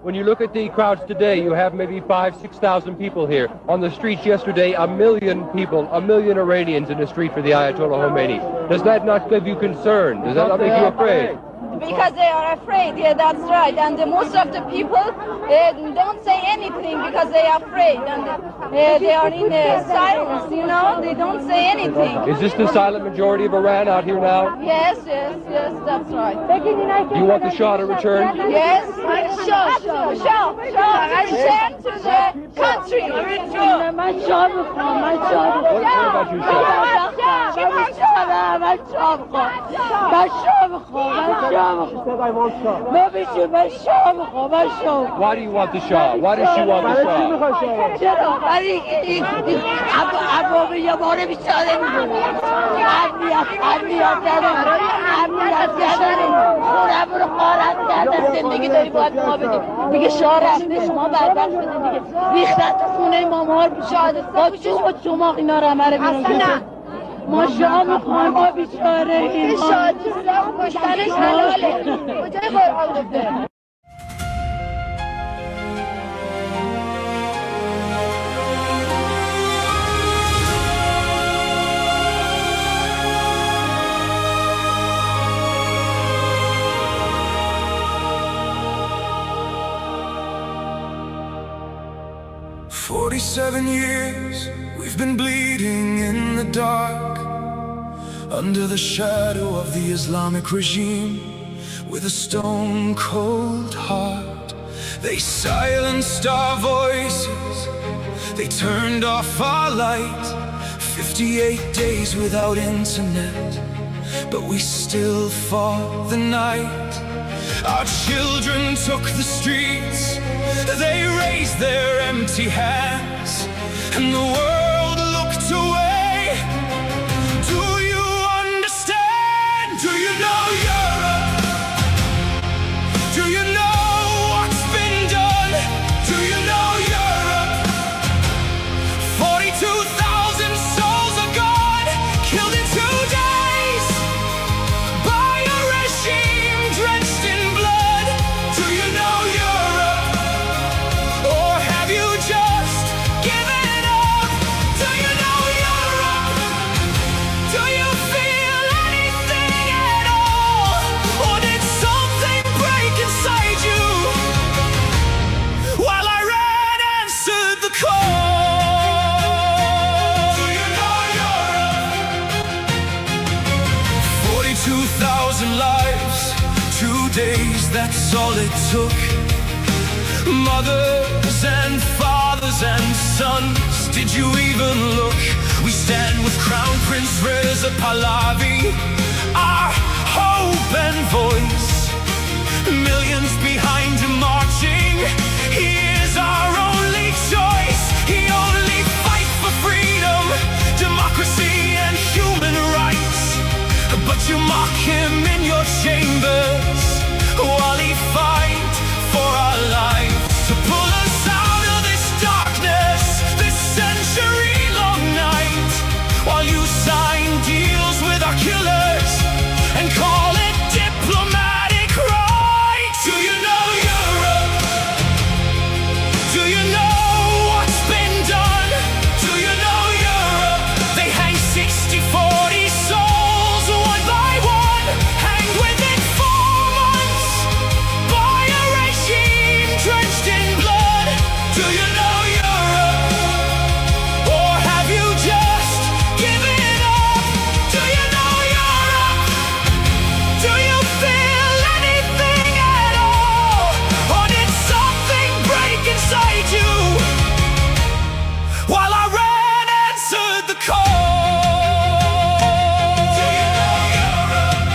When you look at the crowds today, you have maybe 5,000–6,000 people here. On the streets yesterday, 1 million people, 1 million Iranians in the street for the Ayatollah Khomeini. Does that not give you concern? Does that not make you afraid? Because they are afraid, yeah, that's right. And most of the people don't say anything because they are afraid. And they are in silence, you know, they don't say anything. Is this the silent majority of Iran out here now? Yes, that's right. Do you want the Shah to return? Yes, Shah, return to the country. What about you, Shah? Why do you want the Shah? Why does she want the Shah? ما شاه میخوایم ما بیچاره این شادی کشتنش حلاله کجای قرآن گفته 47 years we've been bleeding in the dark, under the shadow of the Islamic regime, with a stone-cold heart. They silenced our voices, they turned off our light. 58 days without internet, but we still fought the night. Our children took the streets, they raised their empty hands, and the world looked away. Do you understand? Do you know Europe? Do you know what's been done? Do you know Europe? 42,000 souls are gone, killed in 2 days by a regime drenched in blood. Do you know Europe? lives, 2 days, that's all it took. Mothers and fathers and sons, did you even look? We stand with Crown Prince Reza Pahlavi, our hope and voice. Millions behind him marching, he is our only choice. He only fights for freedom, democracy and human rights. But you mock him in your chambers while he fights for our lives. To pull us out of this darkness, this century-long night, while you sign deals with our killers and call it diplomatic right. Do you know Europe? Do you know what's been done? Do you know Europe? They hang 60, 40 souls one by one, hanged within 4 months by a regime drenched in blood. Do you know Europe? Or have you just given up? Do you know Europe? Do you feel anything at all? Or did something break inside you while I ran answered the call? Do you know Europe?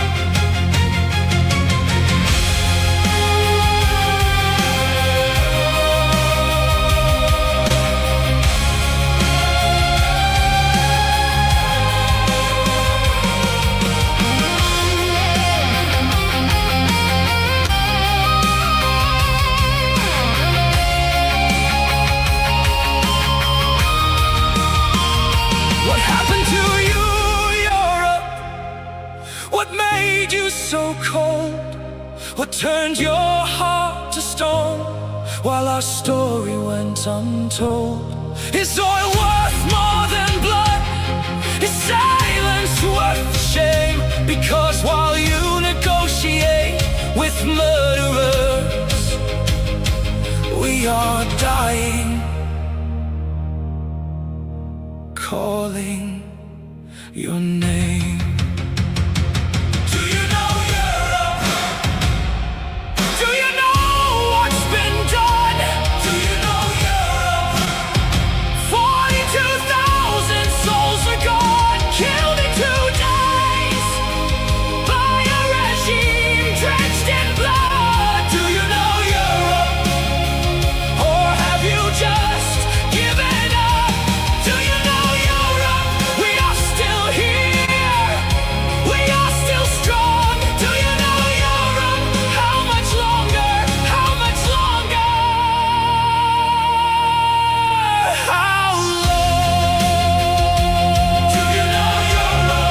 What happened to you, Europe? What made you so cold? What turned your heart to stone while our story went untold? Is oil worth more than blood? Is silence worth the shame? Because while you negotiate with murderers, we are dying, calling your name. Do you know Europe? Do you know what's been done? Do you know Europe? 42,000 souls are gone, killed in 2 days by a regime drenched in blood. Do you know Europe? Or have you just given up? Do you know Europe? We are still here, we are still strong. Do you know Europe? How much longer? How much longer? How long? Do you know Europe?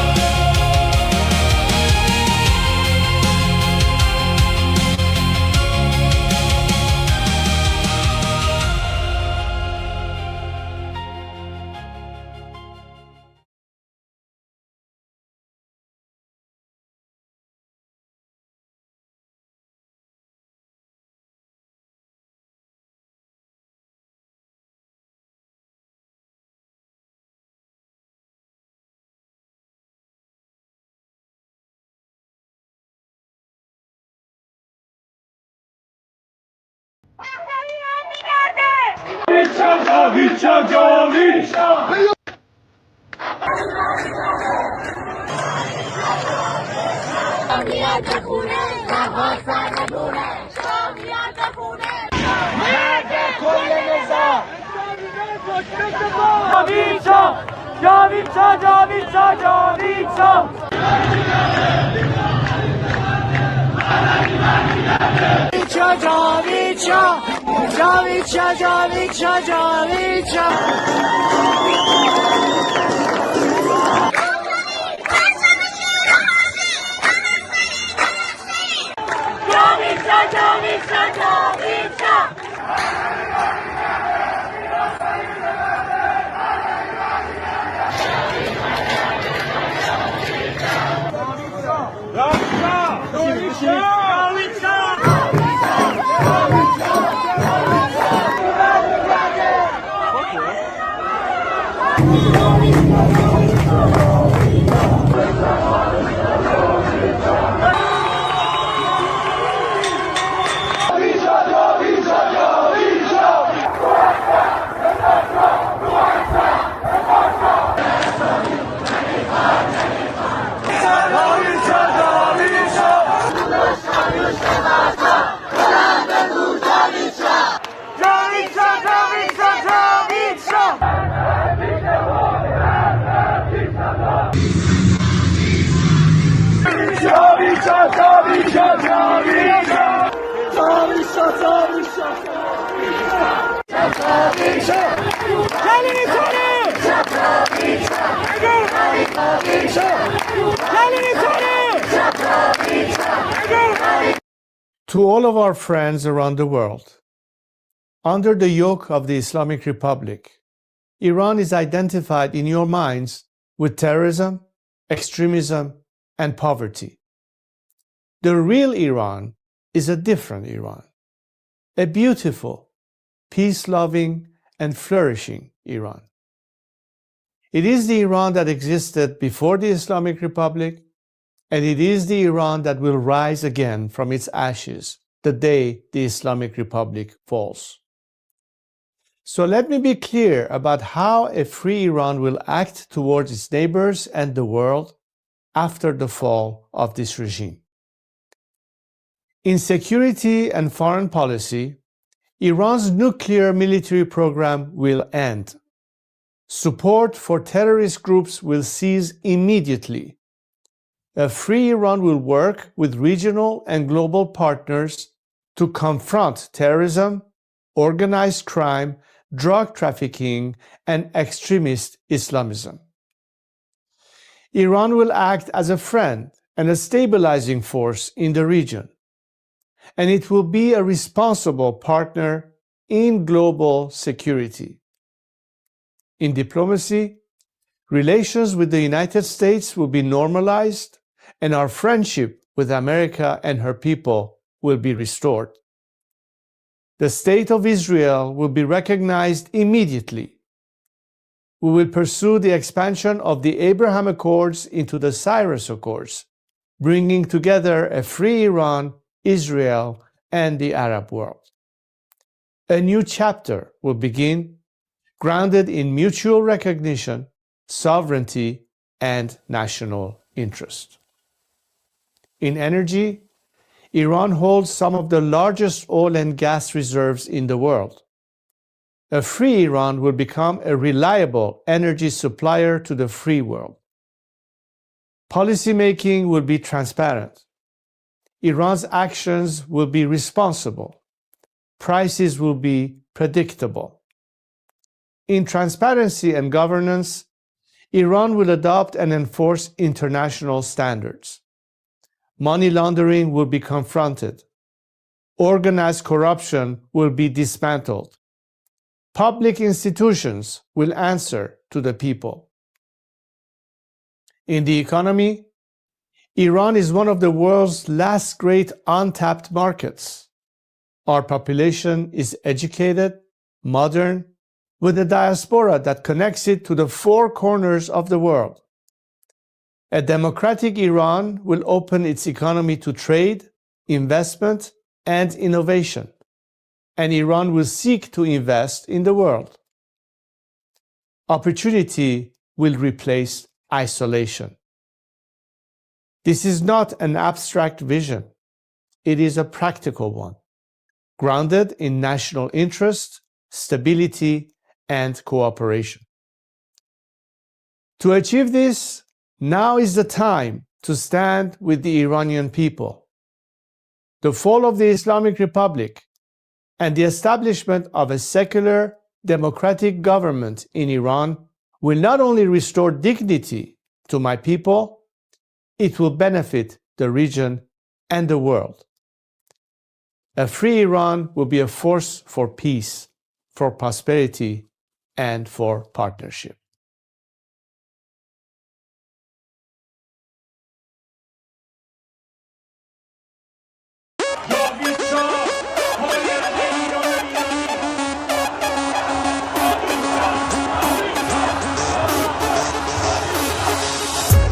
To all of our friends around the world, under the yoke of the Islamic Republic, Iran is identified in your minds with terrorism, extremism, and poverty. The real Iran is a different Iran, a beautiful, peace-loving, and flourishing Iran. It is the Iran that existed before the Islamic Republic, and it is the Iran that will rise again from its ashes the day the Islamic Republic falls. So let me be clear about how a free Iran will act towards its neighbors and the world after the fall of this regime. In security and foreign policy, Iran's nuclear military program will end. Support for terrorist groups will cease immediately. A free Iran will work with regional and global partners to confront terrorism, organized crime, drug trafficking, and extremist Islamism. Iran will act as a friend and a stabilizing force in the region, and it will be a responsible partner in global security. In diplomacy, relations with the United States will be normalized, and our friendship with America and her people will be restored. The State of Israel will be recognized immediately. We will pursue the expansion of the Abraham Accords into the Cyrus Accords, bringing together a free Iran, Israel, and the Arab world. A new chapter will begin, grounded in mutual recognition, sovereignty, and national interest. In energy, Iran holds some of the largest oil and gas reserves in the world. A free Iran will become a reliable energy supplier to the free world. Policymaking will be transparent. Iran's actions will be responsible. Prices will be predictable. In transparency and governance, Iran will adopt and enforce international standards. Money laundering will be confronted. Organized corruption will be dismantled. Public institutions will answer to the people. In the economy, Iran is one of the world's last great untapped markets. Our population is educated, modern, with a diaspora that connects it to the four corners of the world. A democratic Iran will open its economy to trade, investment, and innovation, and Iran will seek to invest in the world. Opportunity will replace isolation. This is not an abstract vision. It is a practical one, grounded in national interest, stability, and cooperation. To achieve this, now is the time to stand with the Iranian people. The fall of the Islamic Republic and the establishment of a secular, democratic government in Iran will not only restore dignity to my people, it will benefit the region and the world. A free Iran will be a force for peace, for prosperity, and for partnership.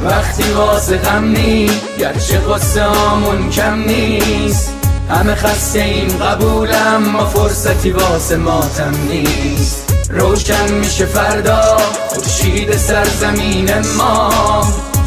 وقتی واسه غم نی گرچه قصه آمون کم نیست همه خسته ایم قبولم ما فرصتی واسه ماتم نیست روشن میشه فردا خورشید سرزمین ما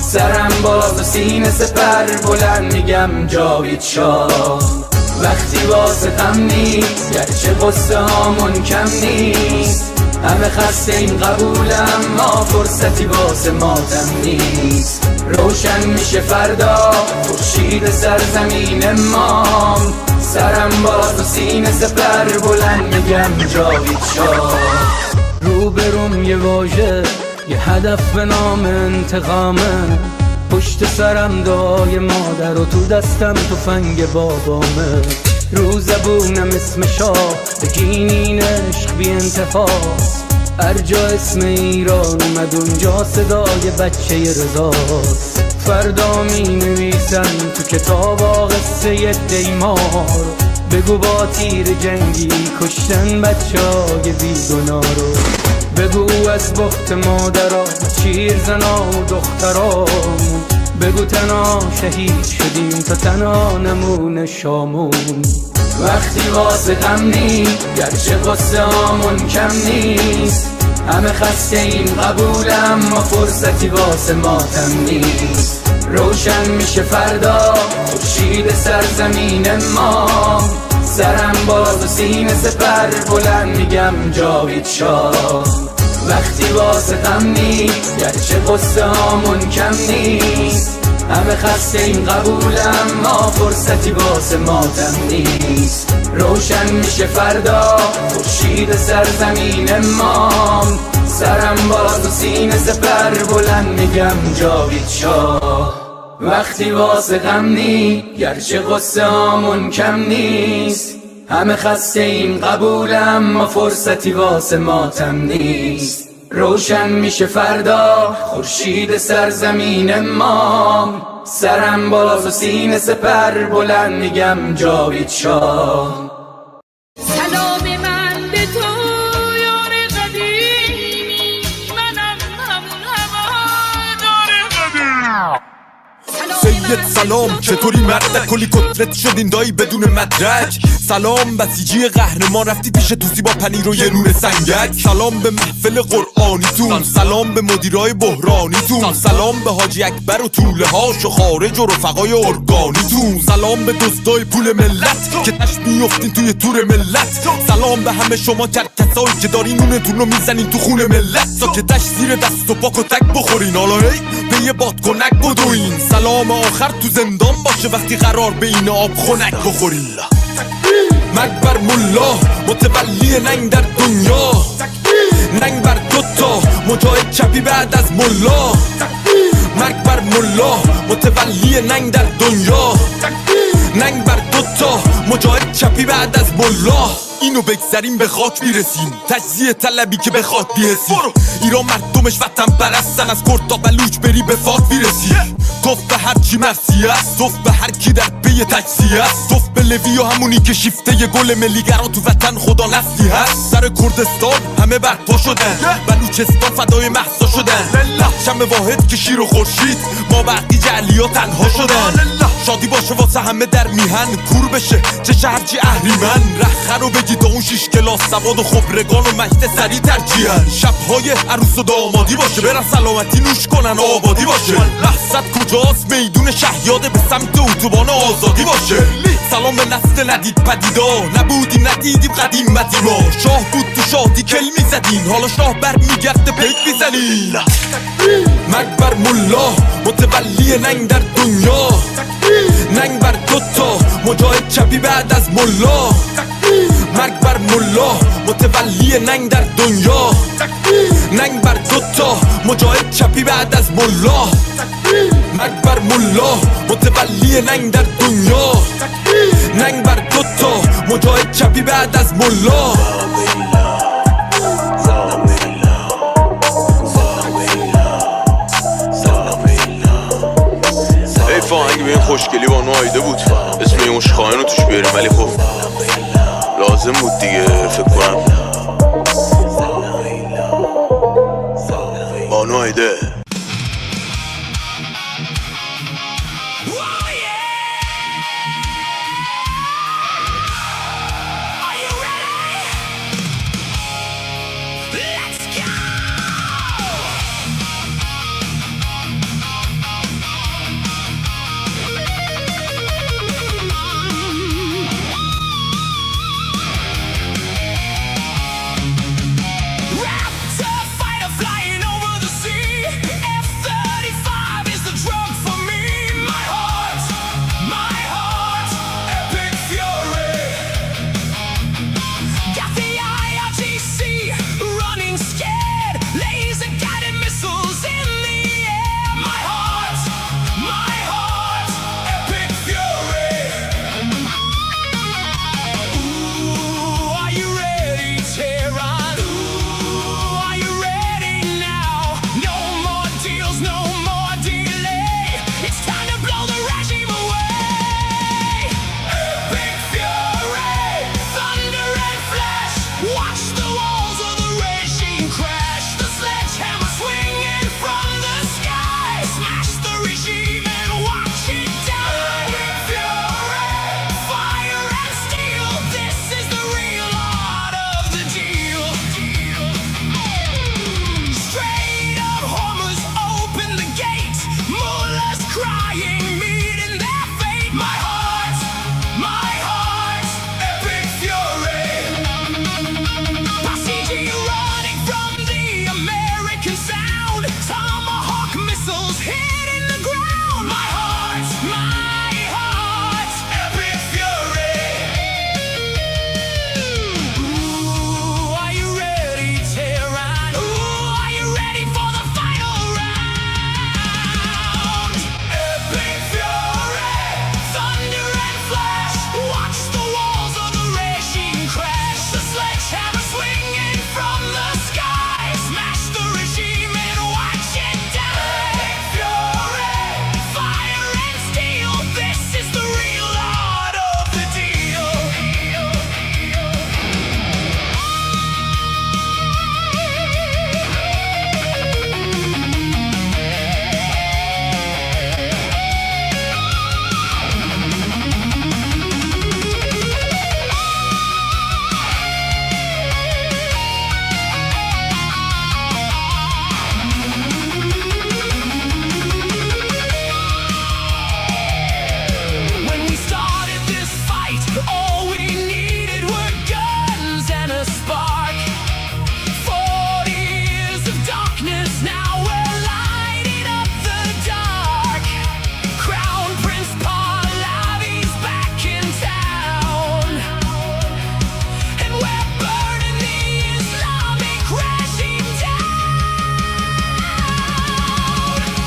سرم باز و سینه سپر بلند میگم جاوید شاه. وقتی واسه غم نیست گرچه قصه هامون کم نیست، همه خسته این قبولم ما فرصتی واسه ماتم نیست. روشن میشه فردا خورشید سرزمین ما، سرم باز و سینه سپر بلند میگم جاوید شاه. روبروم یه واژه یه هدف به نام انتقامه، پشت سرم دعای مادر و تو دستم تفنگ بابامه. رو زبونم اسم شاه بگینین عشق بی انتهاست، هر جا اسم ایران اومد اونجا صدای بچه رضاست. فردا می نویسن تو کتاب قصه دیمار، بگو با تیر جنگی کشتن بچه های بیگناه رو. بگو از بخت مادرها چیر زنا و دخترام، بگو تنها شهید شدیم تا تنها نمونه شامون. وقتی واسه غم نیست گرچه قصه هامون کم نیست، همه خسته این قبولم ما فرصتی واسه ماتم نیست. روشن میشه فردا خورشید سرزمین ما، سرم باز و سینه سپر بلند میگم جاوید شاه. وقتی واسه غم نیست گرچه قصه هامون کم نیست، همه خسته این قبولم ما فرصتی واسه ماتم نیست. روشن میشه فردا خورشید سرزمین ما، سرم باز و سینه سپر بلند میگم جاوید شاه. وقتی واسه غم نیست گرچه قصه هامون کم نیست، همه خسته این قبولم ما فرصتی واسه ماتم نیست. روشن میشه فردا خورشید سرزمین ما، سرم باز و سینه سپر بلند میگم جاوید شاه. سلام من به تو یار قدیمی، منم همون هوادار قدیم. سید سلام چطوری مردک، کلی کتلت شدین دایی بدون مدرک. سلام بسیجی قهرمان رفتی پیش توسی با پنیر و یه نون سنگک. سلام به محفل قرآنیتون، سلام به مدیرای بحرانیتون، سلام به حاجی اکبر و طوله هاش و خارج و رفقای ارگانیتون، سلام به دزدای پول ملت که تش میفتین توی تور ملت. سلام به همه شما کرکسایی که دارین نونتون رو میزنین تو خون ملت، ساکتش زیر دست و پاک و تک بخورین حالا هی به یه بادکنک بدوین. سلام آخر تو زندان باشه وقتی قرار به این آب خنک بخورین. مرگ بر ملا متولی ننگ در دنیا، ننگ بر دوتا مجاهد چپی بعد از ملا. مرگ بر ملا متولی ننگ در دنیا، ننگ بر دوتا مجاهد چپی بعد از ملا. اینو بگذاریم به خاک میرسیم، تجزیه طلبی که به خاک بیرسیم. ایران مردمش وطن پرستن، از کرد تا بلوچ بری به فاک میرسی. توف به هر چی مرسی است، توف به هر کی در پی تجزیه است، توف به لوی و همونی که شیفته ی گل ملیگرا تو وطن خدا نفسی هست. سر کردستان همه برپا شدن، بلوچستان فدای مهسا شدن. شم واحد که شیر و خورشید ما بقی جعلیا تنها شدن. شادی باشه واسه همه در میهن، کور بشه چه شهرچی اهریمن. رخه رو بگی تا اون 6 کلاس سواد و خبرگان و مجد سری ترجیحن. شبهای عروس و دامادی باشه برن سلامتی نوش کنن آبادی باشه. مقصد کجاست میدون شهیاده به سمت اتوبان آزادی باشه. سلام به نسل ندید پدیدا، نبودیم ندیدیم قدیمتی ما. شاه بود تو شادی کل میزدین، حالا شاه بر میگرده پیک میزنین. مرگ بر ملا متولی ننگ در دنیا، ننگ بر دوتا مجاهد چپی بعد از ملا. مرگ بر ملا متولی ننگ در دنیا، ننگ بر دوتا مجاهد چپی بعد از ملا. مرگ بر ملا متولی ننگ در دنیا، ننگ بر دوتا مجاهد چپی بعد از ملا. آهنگ به این خوشگلی با نوایده بود، اسم این عشقانه رو توش بیاریم، ولی خب لازم بود دیگه فکر کنم. با نوایده my heart's epic fury. Besieging, running from the American sound. Tomahawk missiles hitting the ground. My heart's epic fury. Ooh, are you ready, Tehran? Ooh, are you ready for the final round? Epic fury, thunder and flash. Watch the walls of the regime crash. The sledgehammer swinging from the sky. Smash the regime and watch it die. Epic fury, fire and steel. This is the real art of the deal. When we started this fight, all we needed were guns and a spark. 40 years of darkness, now we're lighting up the dark. Crown Prince Pahlavi's back in town, and we're burning the Islamic regime down.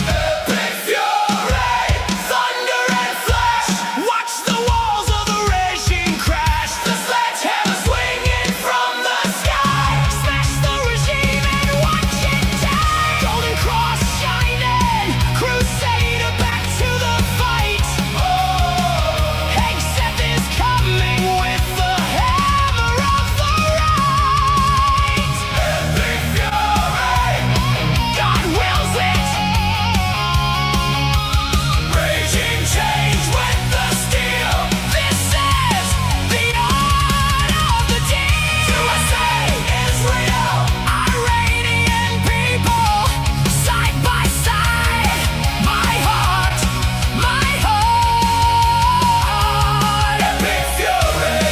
Epic fury, thunder and flash. Watch the walls of the regime crash. The sledgehammer swinging from the sky. Smash the regime and watch it die. Golden cross shining, crusader back to the fight. Except is coming with the hammer of the right. Epic fury, God wills it. Raging change with the steel. This is the art of the deal. USA, Israel, Iranian people, side by side. My heart, epic fury.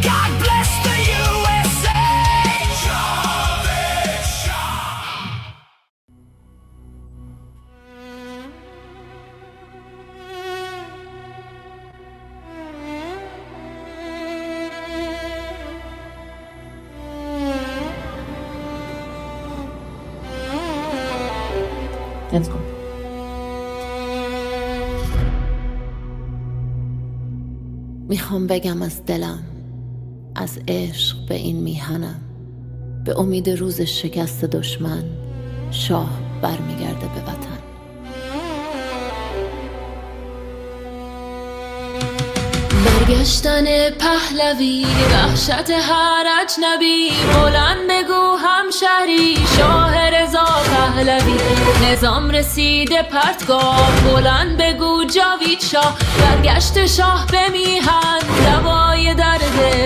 God bless the USA. Javed Shah. Let's go. میخوام بگم از دلم، از عشق به این میهنم، به امید روز شکست دشمن شاه برمیگرده به وطن. برگشتن پهلوی، وحشت هر اجنبی، بلند بگو همشهری شاه رضا پهلوی. نظام رسیده پرتگاه، بلند بگو جاوید شاه. برگشت شاه به میهن، دوای درد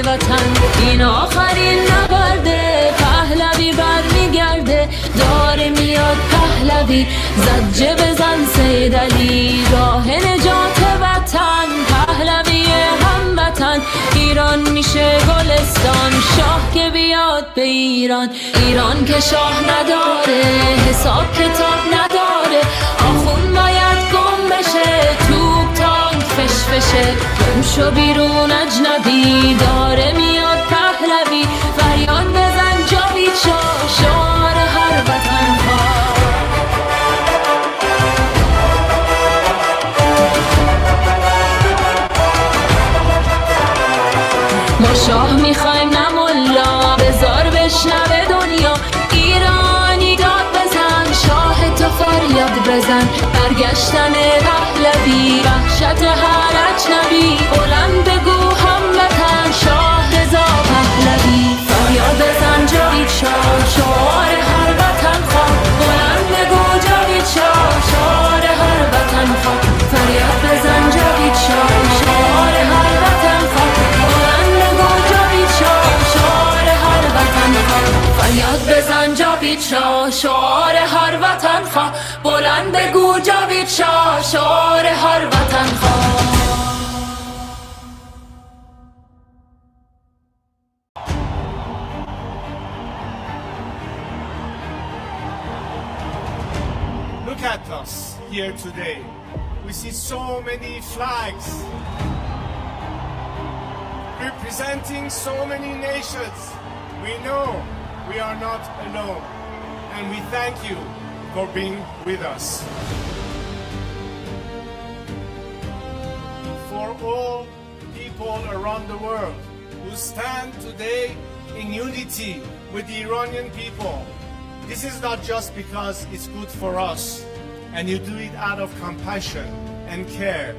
وطن. این آخرین نبرده، پهلوی برمیگرده. داره میاد پهلوی، زجه بزن سید علی. راه نجات وطن، پهلوی هموطن. ایران میشه گلستان، شاه که بیاد به ایران. ایران که شاه نداره، حساب کتاب نداره. آخون باید گم بشه، توپ تانک فشفشه. گم شو بیرون اجنبی، داره میاد پهلوی. فریاد بزن جاوید شاه، شعار هر وطن خواه. ما شاه میخوایم نه ملا، بذار بشنوه دنیا. ایرانی داد بزن، شاه تو فریاد بزن. برگشتن پهلوی، وحشت هر اجنبی. بلند بگو هموطن، شاه رضا پهلوی. فریاد بزن جاوید شاه، شعار هر وطن خواه. بلند بگو جاوید شاه، شعار هر وطن خواه. فریاد بزن جاوید شاه، شعار هر وطن خواه. فریاد بزن جاوید شاه، شعار هر وطن خواه. بلند بگو جاوید شاه، شعار هر وطن خواه. here today. We see so many flags representing so many nations. We know we are not alone, and we thank you for being with us. For all people around the world who stand today in unity with the Iranian people, this is not just because it's good for us, and you do it out of compassion and care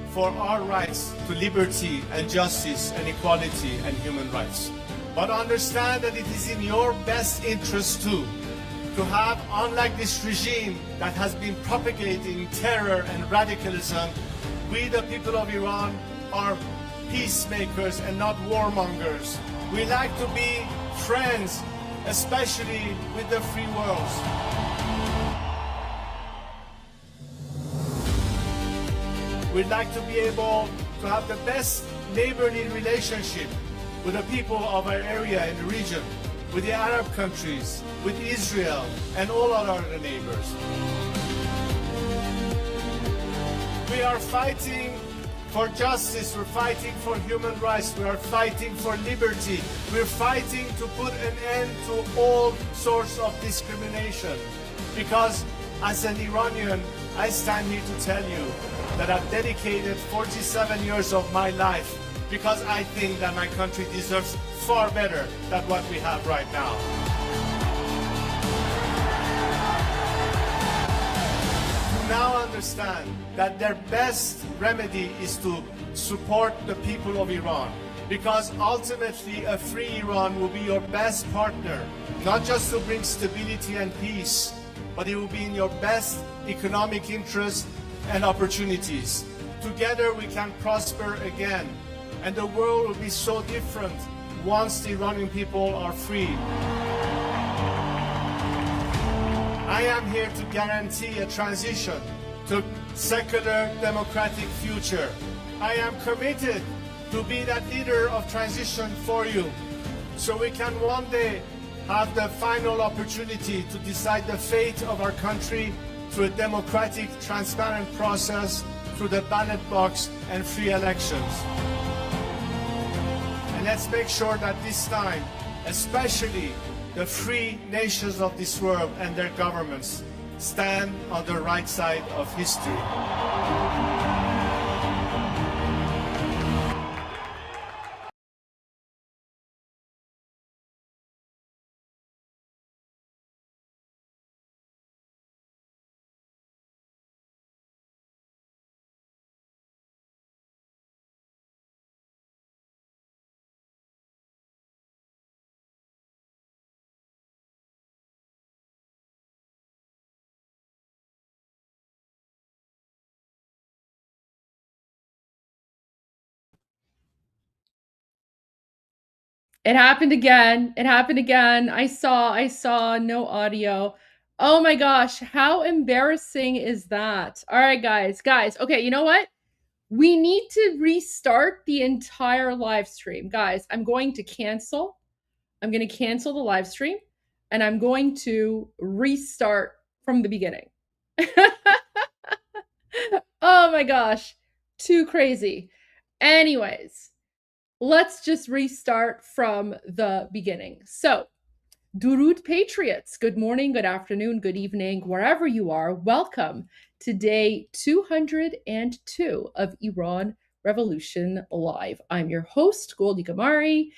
for our rights to liberty and justice and equality and human rights. But understand that it is in your best interest too, to have, unlike this regime that has been propagating terror and radicalism, we the people of Iran are peacemakers and not warmongers. We like to be friends, especially with the free world. We'd like to be able to have the best neighborly relationship with the people of our area and the region, with the Arab countries, with Israel, and all our other neighbors. We are fighting for justice, we're fighting for human rights, we are fighting for liberty, we're fighting to put an end to all sorts of discrimination. Because as an Iranian, I stand here to tell you that I've dedicated 47 years of my life because I think that my country deserves far better than what we have right now. Now understand that their best remedy is to support the people of Iran, because ultimately a free Iran will be your best partner, not just to bring stability and peace, but it will be in your best economic interest and opportunities. Together we can prosper again, and the world will be so different once the Iranian people are free. I am here to guarantee a transition to secular democratic future. I am committed to be that leader of transition for you, so we can one day have the final opportunity to decide the fate of our country through a democratic, transparent process, through the ballot box and free elections. And let's make sure that this time, especially the free nations of this world and their governments, stand on the right side of history. It happened again. It happened again. I saw no audio. Oh my gosh, how embarrassing is that? All right, guys. Okay, you know what? We need to restart the entire live stream. Guys, I'm going to cancel. I'm going to cancel the live stream and I'm going to restart from the beginning. Oh my gosh, too crazy. Anyways, let's just restart from the beginning. So, Durud Patriots, good morning, good afternoon, good evening, wherever you are. Welcome to day 202 of Iran Revolution Live. I'm your host, Goldie Ghamari,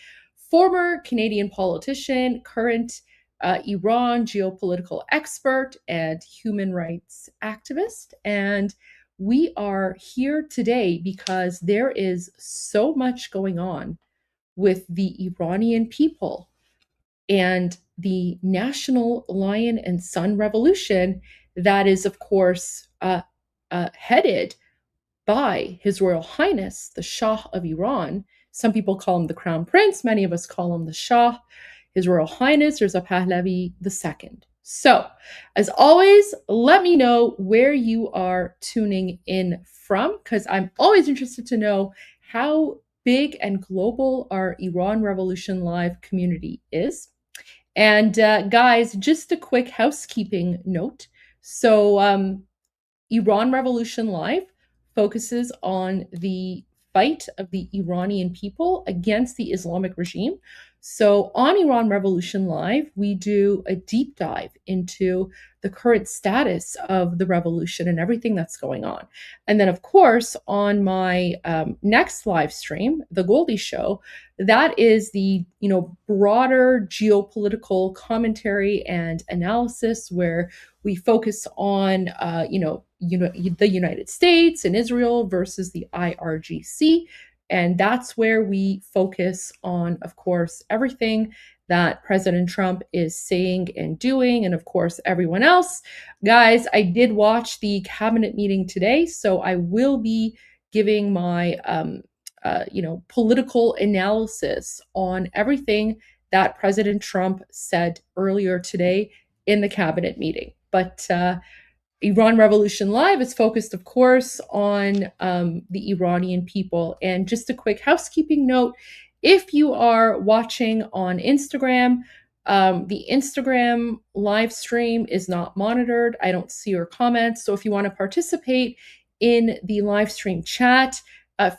former Canadian politician, current Iran geopolitical expert, and human rights activist. And we are here today because there is so much going on with the Iranian people and the National Lion and Sun Revolution that is, of course, headed by His Royal Highness, the Shah of Iran. Some people call him the Crown Prince. Many of us call him the Shah. His Royal Highness Reza Pahlavi II. So, as always, let me know where you are tuning in from, because I'm always interested to know how big and global our Iran Revolution Live community is. And guys, just a quick housekeeping note. So Iran Revolution Live focuses on the fight of the Iranian people against the Islamic regime. So on Iran Revolution Live, we do a deep dive into the current status of the revolution and everything that's going on. And then, of course, on my next live stream, The Goldie Show, that is the broader geopolitical commentary and analysis where we focus on the United States and Israel versus the IRGC. And that's where we focus on, of course, everything that President Trump is saying and doing, and of course, everyone else. Guys, I did watch the cabinet meeting today, so I will be giving my political analysis on everything that President Trump said earlier today in the cabinet meeting. But Iran Revolution Live is focused, of course, on the Iranian people. And just a quick housekeeping note, if you are watching on Instagram, the Instagram live stream is not monitored. I don't see your comments. So if you want to participate in the live stream chat,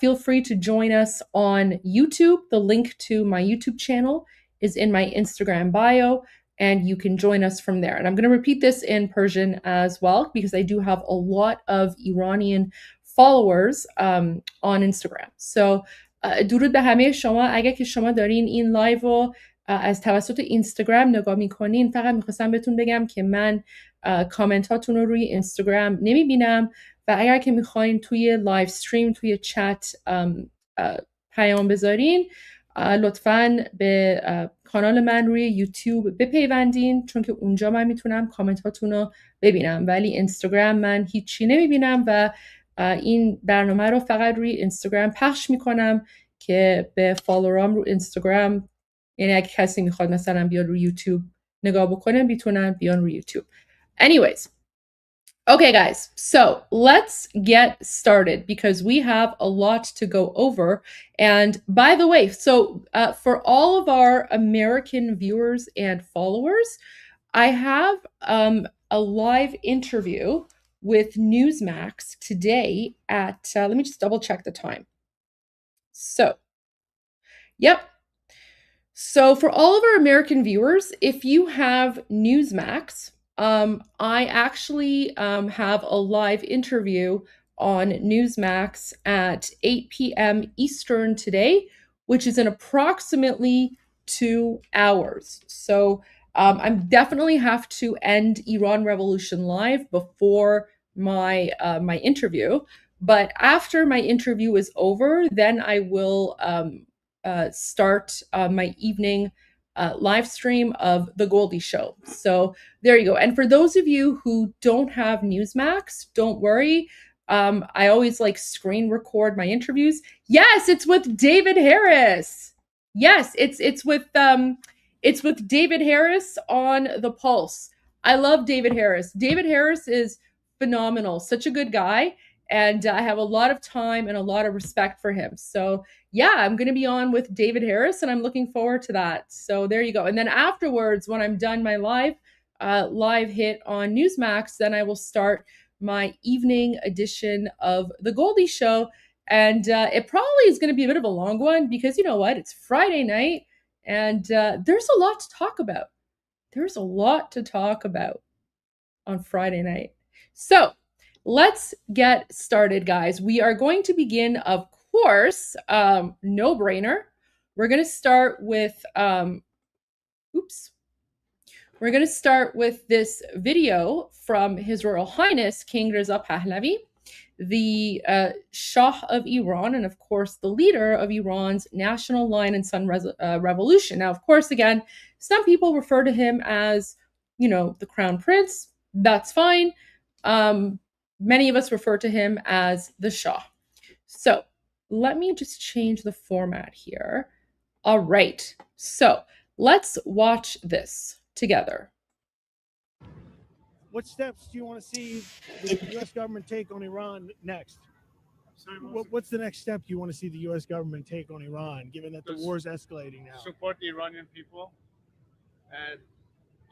feel free to join us on YouTube. The link to my YouTube channel is in my Instagram bio, and you can join us from there. And I'm going to repeat this in Persian as well, because I do have a lot of Iranian followers on Instagram. So درود به همه شما. اگه که شما دارین این لایو رو از توسط اینستاگرام نگاه میکنین، فقط میخواستم بهتون بگم که من کامنت هاتون رو روی اینستاگرام نمیبینم و اگر که میخواین توی لایو استریم توی چت پیام بذارین، لطفاً به کانال من روی یوتیوب بپیوندین، چون که اونجا من میتونم کامنت هاتون رو ببینم، ولی اینستاگرام من هیچی نمیبینم و این برنامه رو فقط روی اینستاگرام پخش میکنم که به فالوورام رو اینستاگرام، یعنی اگه کسی میخواد مثلا بیاد روی یوتیوب نگاه بکنه، میتونن بیان روی یوتیوب. Anyways, okay guys, so let's get started because we have a lot to go over. And by the way, so for all of our American viewers and followers, I have a live interview with Newsmax today at, let me just double check the time. So, yep. So for all of our American viewers, if you have Newsmax, I actually have a live interview on Newsmax at 8 p.m. Eastern today, which is in approximately 2 hours. So I'm definitely have to end Iran Revolution Live before my my interview. But after my interview is over, then I will start my evening live stream of The Goldie Show. So there you go. And for those of you who don't have Newsmax, don't worry. I always like screen record my interviews. Yes, it's with David Harris. Yes, it's with David Harris on The Pulse. I love David Harris. David Harris is phenomenal. Such a good guy. And I have a lot of time and a lot of respect for him. So yeah, I'm going to be on with David Harris and I'm looking forward to that. So there you go. And then afterwards, when I'm done my live hit on Newsmax, then I will start my evening edition of The Goldie Show. And it probably is going to be a bit of a long one because you know what? It's Friday night and there's a lot to talk about. There's a lot to talk about on Friday night. So let's get started, guys. We are going to begin, of course, no brainer. We're going to start with, We're going to start with this video from His Royal Highness King Reza Pahlavi, the Shah of Iran, and of course, the leader of Iran's National Lion and Sun Revolution. Now, of course, again, some people refer to him as, the Crown Prince. That's fine. Many of us refer to him as the Shah. So let me just change the format here. All right. So let's watch this together. What steps do you want to see the U.S. government take on Iran next? What's the next step you want to see the U.S. government take on Iran, given that the war is escalating now? Support the Iranian people and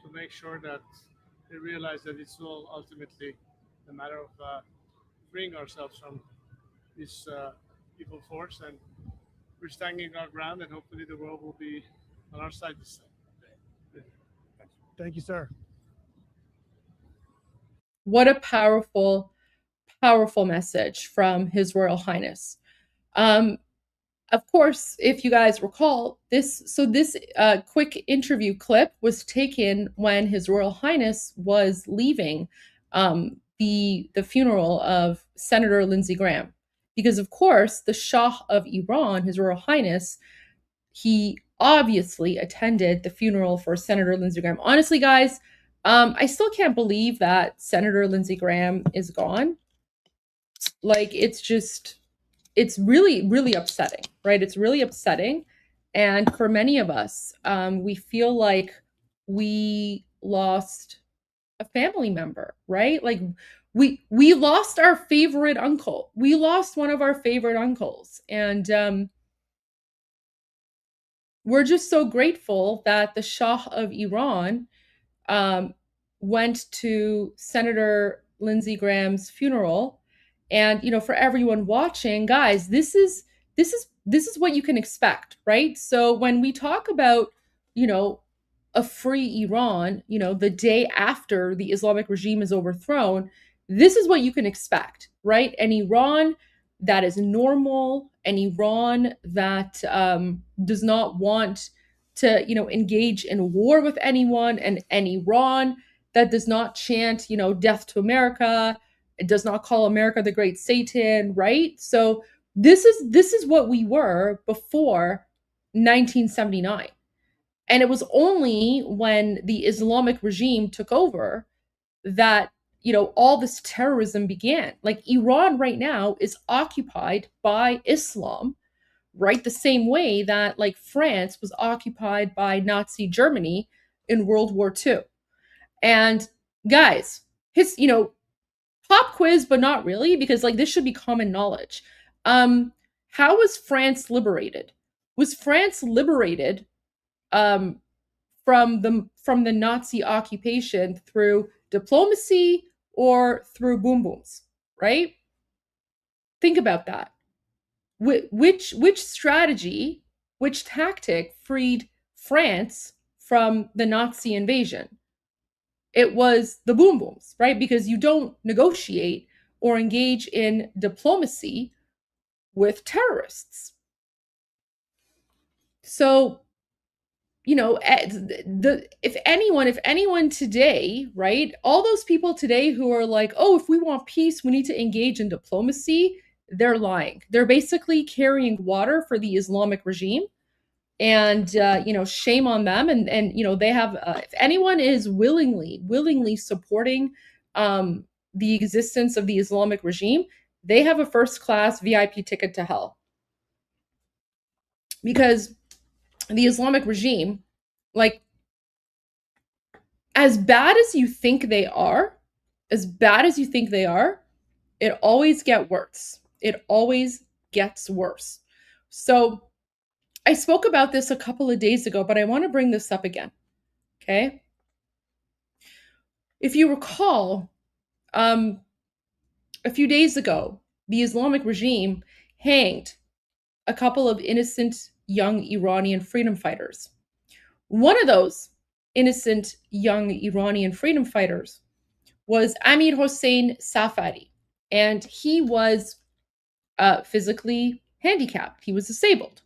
to make sure that they realize that this will ultimately a matter of freeing ourselves from this evil force, and we're standing our ground, and hopefully the world will be on our side this time. Thank you, sir. What a powerful, powerful message from His Royal Highness. Of course, if you guys recall, this quick interview clip was taken when His Royal Highness was leaving the funeral of Senator Lindsey Graham. Because of course, the Shah of Iran, His Royal Highness, he obviously attended the funeral for Senator Lindsey Graham. Honestly, guys, I still can't believe that Senator Lindsey Graham is gone. Like, it's really, really upsetting, right? It's really upsetting. And for many of us, we feel like we lost a family member, right? Like we lost our favorite uncle. We lost one of our favorite uncles. And we're just so grateful that the Shah of Iran went to Senator Lindsey Graham's funeral. And, you know, for everyone watching, guys, this is what you can expect, right? So when we talk about, you know, a free Iran, you know, the day after the Islamic regime is overthrown, this is what you can expect, right? An Iran that is normal, an Iran that does not want to, you know, engage in war with anyone, and an Iran that does not chant, you know, death to America. It does not call America the great Satan, right? So this is what we were before 1979. And it was only when the Islamic regime took over that, you know, all this terrorism began. Like, Iran right now is occupied by Islam, right? The same way that, like, France was occupied by Nazi Germany in World War II. And guys, you know, pop quiz, but not really, because like this should be common knowledge. How was France liberated? Was France liberated from the Nazi occupation through diplomacy or through boom booms, right? Think about that. Which strategy, which tactic freed France from the Nazi invasion? It was the boom booms, right? Because you don't negotiate or engage in diplomacy with terrorists. So, you know, if anyone today, right, all those people today who are like, oh, if we want peace, we need to engage in diplomacy, they're lying. They're basically carrying water for the Islamic regime. And, you know, shame on them. And you know, they have, if anyone is willingly supporting the existence of the Islamic regime, they have a first-class VIP ticket to hell. Because the Islamic regime, like, as bad as you think they are, it always gets worse. It always gets worse. So I spoke about this a couple of days ago, but I want to bring this up again, okay? If you recall, a few days ago, the Islamic regime hanged a couple of innocent young Iranian freedom fighters. One of those innocent young Iranian freedom fighters was Amir Hossein Safari, and he was physically handicapped. He was disabled.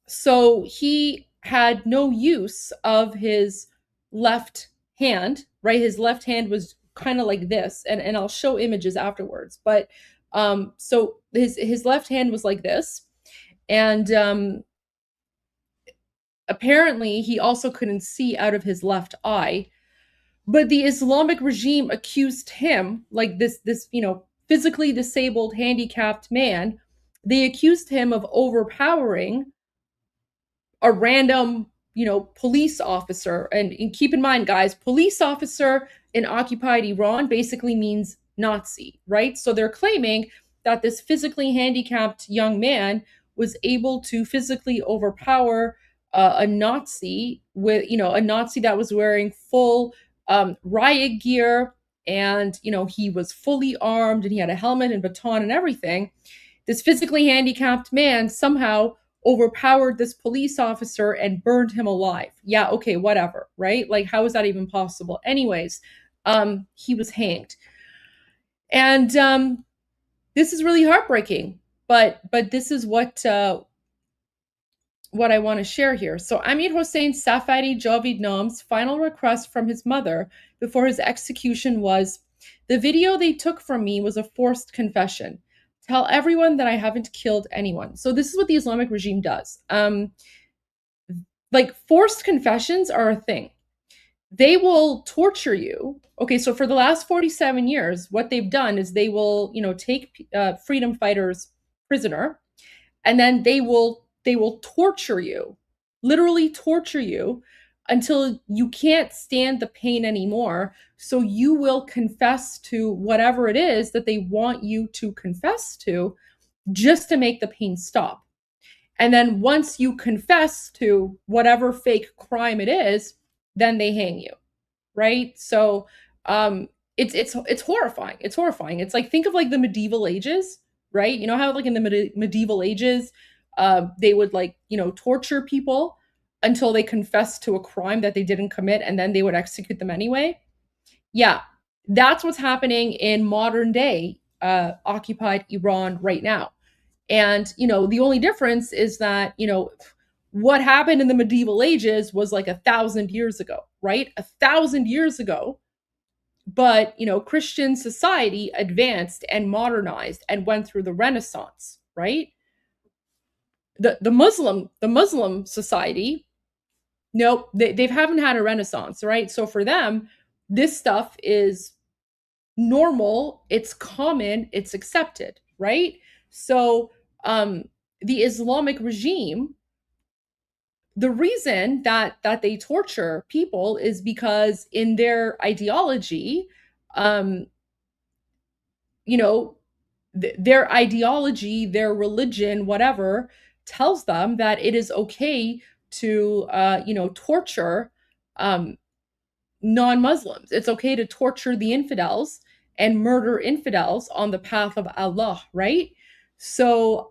So he had no use of his left hand, right? His left hand was kind of like this, and I'll show images afterwards. But so his left hand was like this, and apparently he also couldn't see out of his left eye. But the Islamic regime accused him, like this you know, physically disabled, handicapped man, they accused him of overpowering a random, you know, police officer. And keep in mind, guys, police officer in occupied Iran basically means Nazi, right? So they're claiming that this physically handicapped young man was able to physically overpower a Nazi, with, you know, a Nazi that was wearing full riot gear, and he was fully armed and he had a helmet and baton and everything. This physically handicapped man somehow overpowered this police officer and burned him alive. Yeah, okay, whatever, right? Like, how is that even possible? Anyways, he was hanged. And this is really heartbreaking, but this is what I want to share here. So Amir Hossein Safari Javid Nam's final request from his mother before his execution was, "The video they took from me was a forced confession. Tell everyone that I haven't killed anyone." So this is what the Islamic regime does. Like, forced confessions are a thing. They will torture you. Okay, so for the last 47 years, what they've done is they will, take freedom fighters prisoner, and then they will torture you, literally torture you, until you can't stand the pain anymore. So you will confess to whatever it is that they want you to confess to, just to make the pain stop. And then once you confess to whatever fake crime it is, then they hang you, right? So it's horrifying. It's horrifying. It's like, think of like the medieval ages, right? You know how like in the medieval ages, they would torture people until they confessed to a crime that they didn't commit, and then they would execute them anyway. Yeah, that's what's happening in modern day occupied Iran right now. And the only difference is that what happened in the medieval ages was like 1,000 years ago, right? 1,000 years ago. But Christian society advanced and modernized and went through the Renaissance, right? The Muslim society, nope, they haven't had a Renaissance, right? So for them, this stuff is normal, it's common, it's accepted, right? So the Islamic regime, the reason that they torture people is because in their ideology, their ideology, their religion, whatever, tells them that it is okay to, torture non-Muslims. It's okay to torture the infidels and murder infidels on the path of Allah, right? So,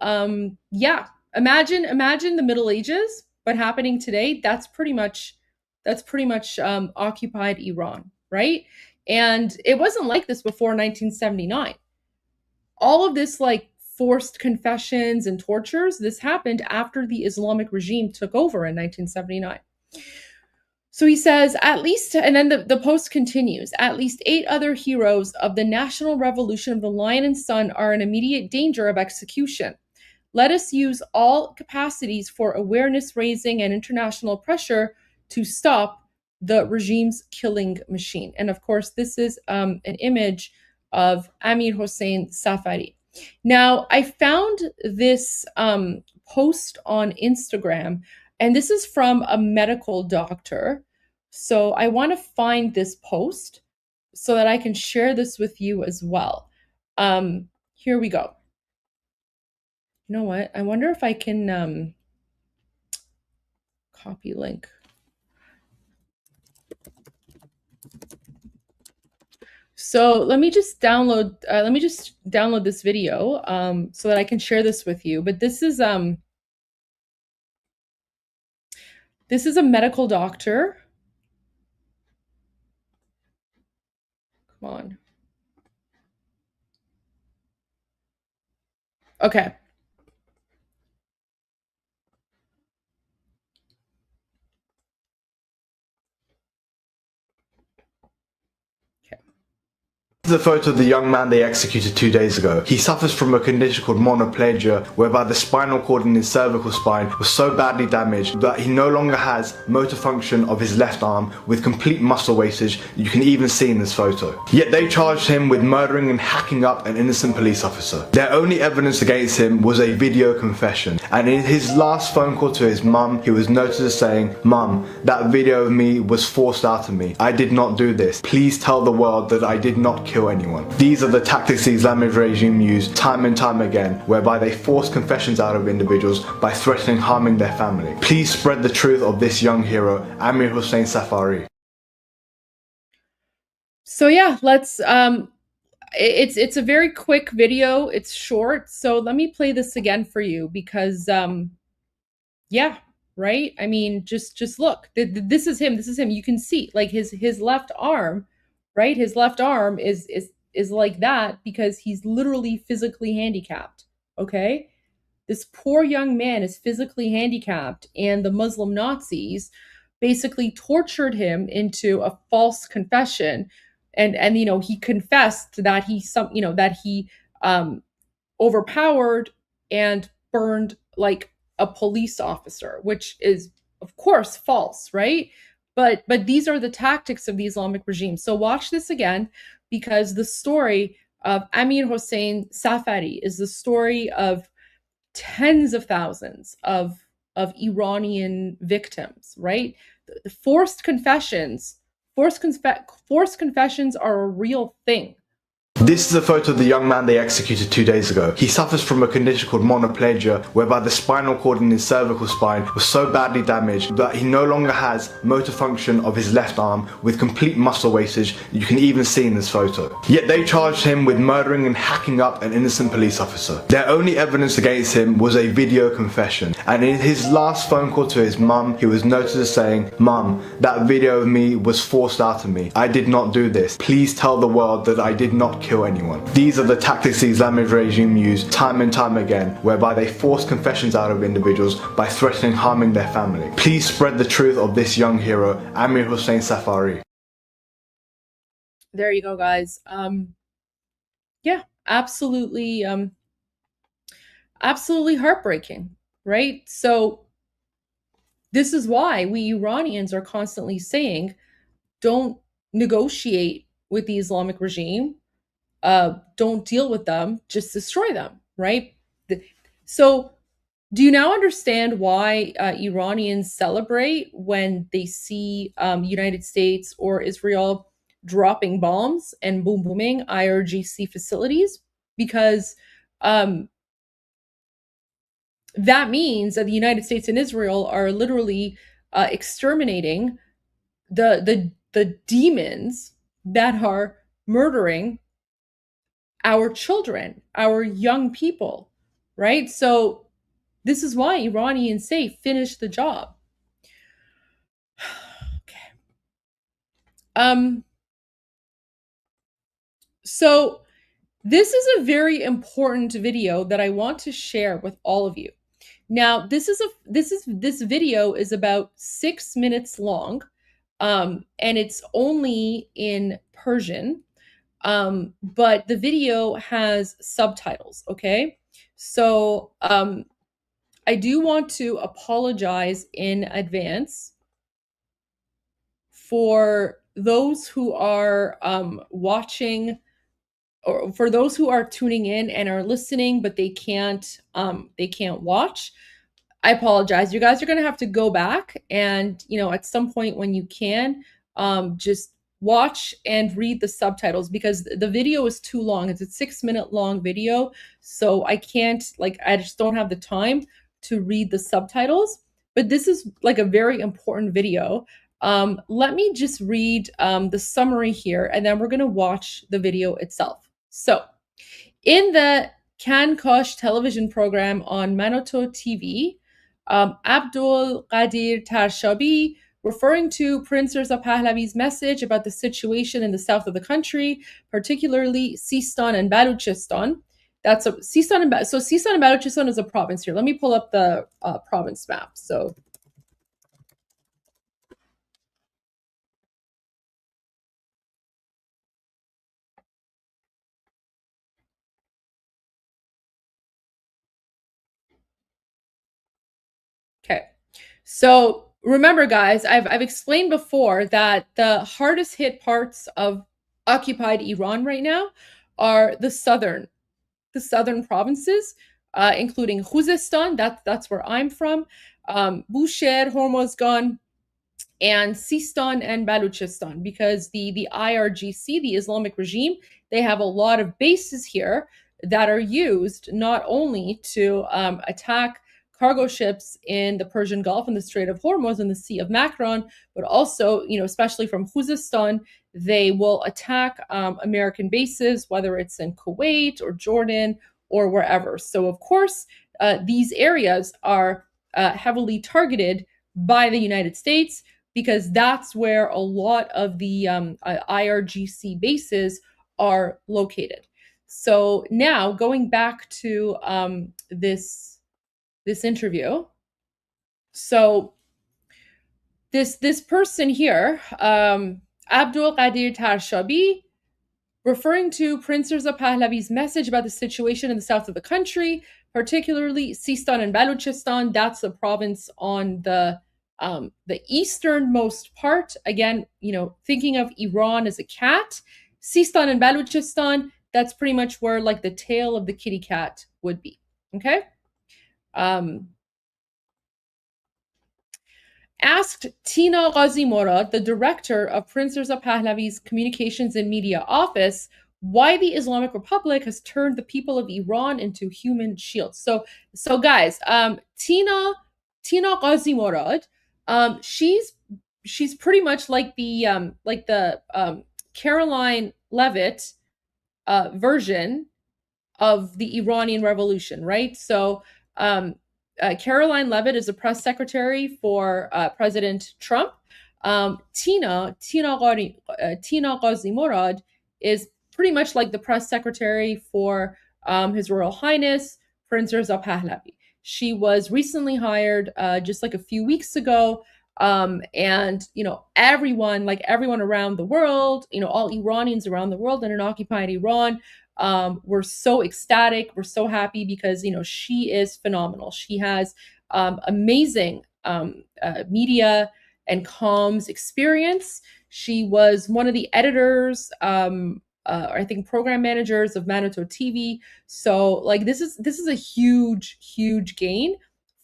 yeah, imagine the Middle Ages, but happening today. That's pretty much occupied Iran, right? And it wasn't like this before 1979. All of this like forced confessions and tortures, this happened after the Islamic regime took over in 1979. So he says, at least, and then the post continues, at least 8 other heroes of the National Revolution of the Lion and Sun are in immediate danger of execution. Let us use all capacities for awareness raising and international pressure to stop the regime's killing machine. And of course, this is an image of Amir Hossein Safari. Now, I found this post on Instagram, and this is from a medical doctor. So I want to find this post so that I can share this with you as well. Here we go. You know what? I wonder if I can copy link. So let me just download this video so that I can share this with you. But this is a medical doctor. Come on. Okay. This is a photo of the young man they executed 2 days ago. He suffers from a condition called monoplegia, whereby the spinal cord in his cervical spine was so badly damaged that he no longer has motor function of his left arm, with complete muscle wastage you can even see in this photo. Yet they charged him with murdering and hacking up an innocent police officer. Their only evidence against him was a video confession, and in his last phone call to his mum, he was noted as saying, "Mum, that video of me was forced out of me. I did not do this. Please tell the world that I did not kill anyone." These are the tactics the Islamic regime use time and time again, whereby they force confessions out of individuals by threatening harming their family. Please spread the truth of this young hero, Amir Hossein Safari. So yeah, let's it's a very quick video. It's short. So let me play this again for you because yeah, right? I mean, just look. This is him. This is him. You can see like his left arm, right? His left arm is like that because he's literally physically handicapped, okay? This poor young man is physically handicapped and the Muslim Nazis basically tortured him into a false confession and you know, he confessed that he overpowered and burned like a police officer, which is of course false, right? But these are the tactics of the Islamic regime. So watch this again because the story of Amir Hossein Safari is the story of tens of thousands of Iranian victims, right? The forced confessions are a real thing. This is a photo of the young man they executed 2 days ago. He suffers from a condition called monoplegia, whereby the spinal cord in his cervical spine was so badly damaged that he no longer has motor function of his left arm with complete muscle wastage you can even see in this photo. Yet they charged him with murdering and hacking up an innocent police officer. Their only evidence against him was a video confession, and in his last phone call to his mum, he was noted as saying, "Mum, that video of me was forced out of me. I did not do this. Please tell the world that I did not kill anyone." These are the tactics the Islamic regime use time and time again, whereby they force confessions out of individuals by threatening harming their family. Please spread the truth of this young hero, Amir Hossein Safari. There you go, guys. Yeah, absolutely, absolutely heartbreaking, right? So this is why we Iranians are constantly saying, don't negotiate with the Islamic regime. Don't deal with them, just destroy them, right? So do you now understand why Iranians celebrate when they see United States or Israel dropping bombs and booming IRGC facilities? Because that means that the United States and Israel are literally exterminating the demons that are murdering our children, our young people, right? So this is why Iranians say finish the job. Okay. So this is a very important video that I want to share with all of you. Now, this video is about 6 minutes long, and it's only in Persian. But the video has subtitles, okay? So I do want to apologize in advance for those who are watching, or for those who are tuning in and are listening, but they can't watch. I apologize. You guys are going to have to go back and, you know, at some point when you can, just watch and read the subtitles because the video is too long. It's a 6 minute long video. So I can't, like, I just don't have the time to read the subtitles, but this is like a very important video. Let me just read the summary here and then we're going to watch the video itself. So in the Kan Kosh television program on Manoto TV, Abdul Qadir Tarshabi, referring to Prince Reza Pahlavi's message about the situation in the south of the country, particularly Sistan and Baluchistan. Sistan and Baluchistan is a province here. Let me pull up the province map. So okay. So remember, guys, I've explained before that the hardest hit parts of occupied Iran right now are the southern provinces, including Khuzestan, that's where I'm from, Bushehr, Hormozgan, and Sistan and Baluchistan, because the IRGC, the Islamic regime, they have a lot of bases here that are used not only to attack cargo ships in the Persian Gulf and the Strait of Hormuz and the Sea of Makran, but also, especially from Khuzestan, they will attack American bases, whether it's in Kuwait or Jordan or wherever. So, of course, these areas are heavily targeted by the United States because that's where a lot of the IRGC bases are located. So now going back to this interview. So this person here, Abdul Qadir Tarshabi, referring to Prince Reza Pahlavi's message about the situation in the south of the country, particularly Sistan and Balochistan. That's the province on the easternmost part. Again, thinking of Iran as a cat, Sistan and Balochistan, that's pretty much where like the tail of the kitty cat would be. Okay. Asked Tina Ghazi Morad, the director of Prince Reza Pahlavi's Communications and Media Office, why the Islamic Republic has turned the people of Iran into human shields. So guys, Tina Ghazi Morad, she's pretty much like the Caroline Levitt version of the Iranian Revolution, right? So Caroline Levitt is a press secretary for President Trump. Tina Ghazi Morad is pretty much like the press secretary for His Royal Highness Prince Reza Pahlavi. She was recently hired just like a few weeks ago. And everyone around the world, all Iranians around the world and in occupied Iran, we're so ecstatic, we're so happy because she is phenomenal. She has amazing media and comms experience. She was one of the editors, I think program managers of Manato TV. So like this is a huge gain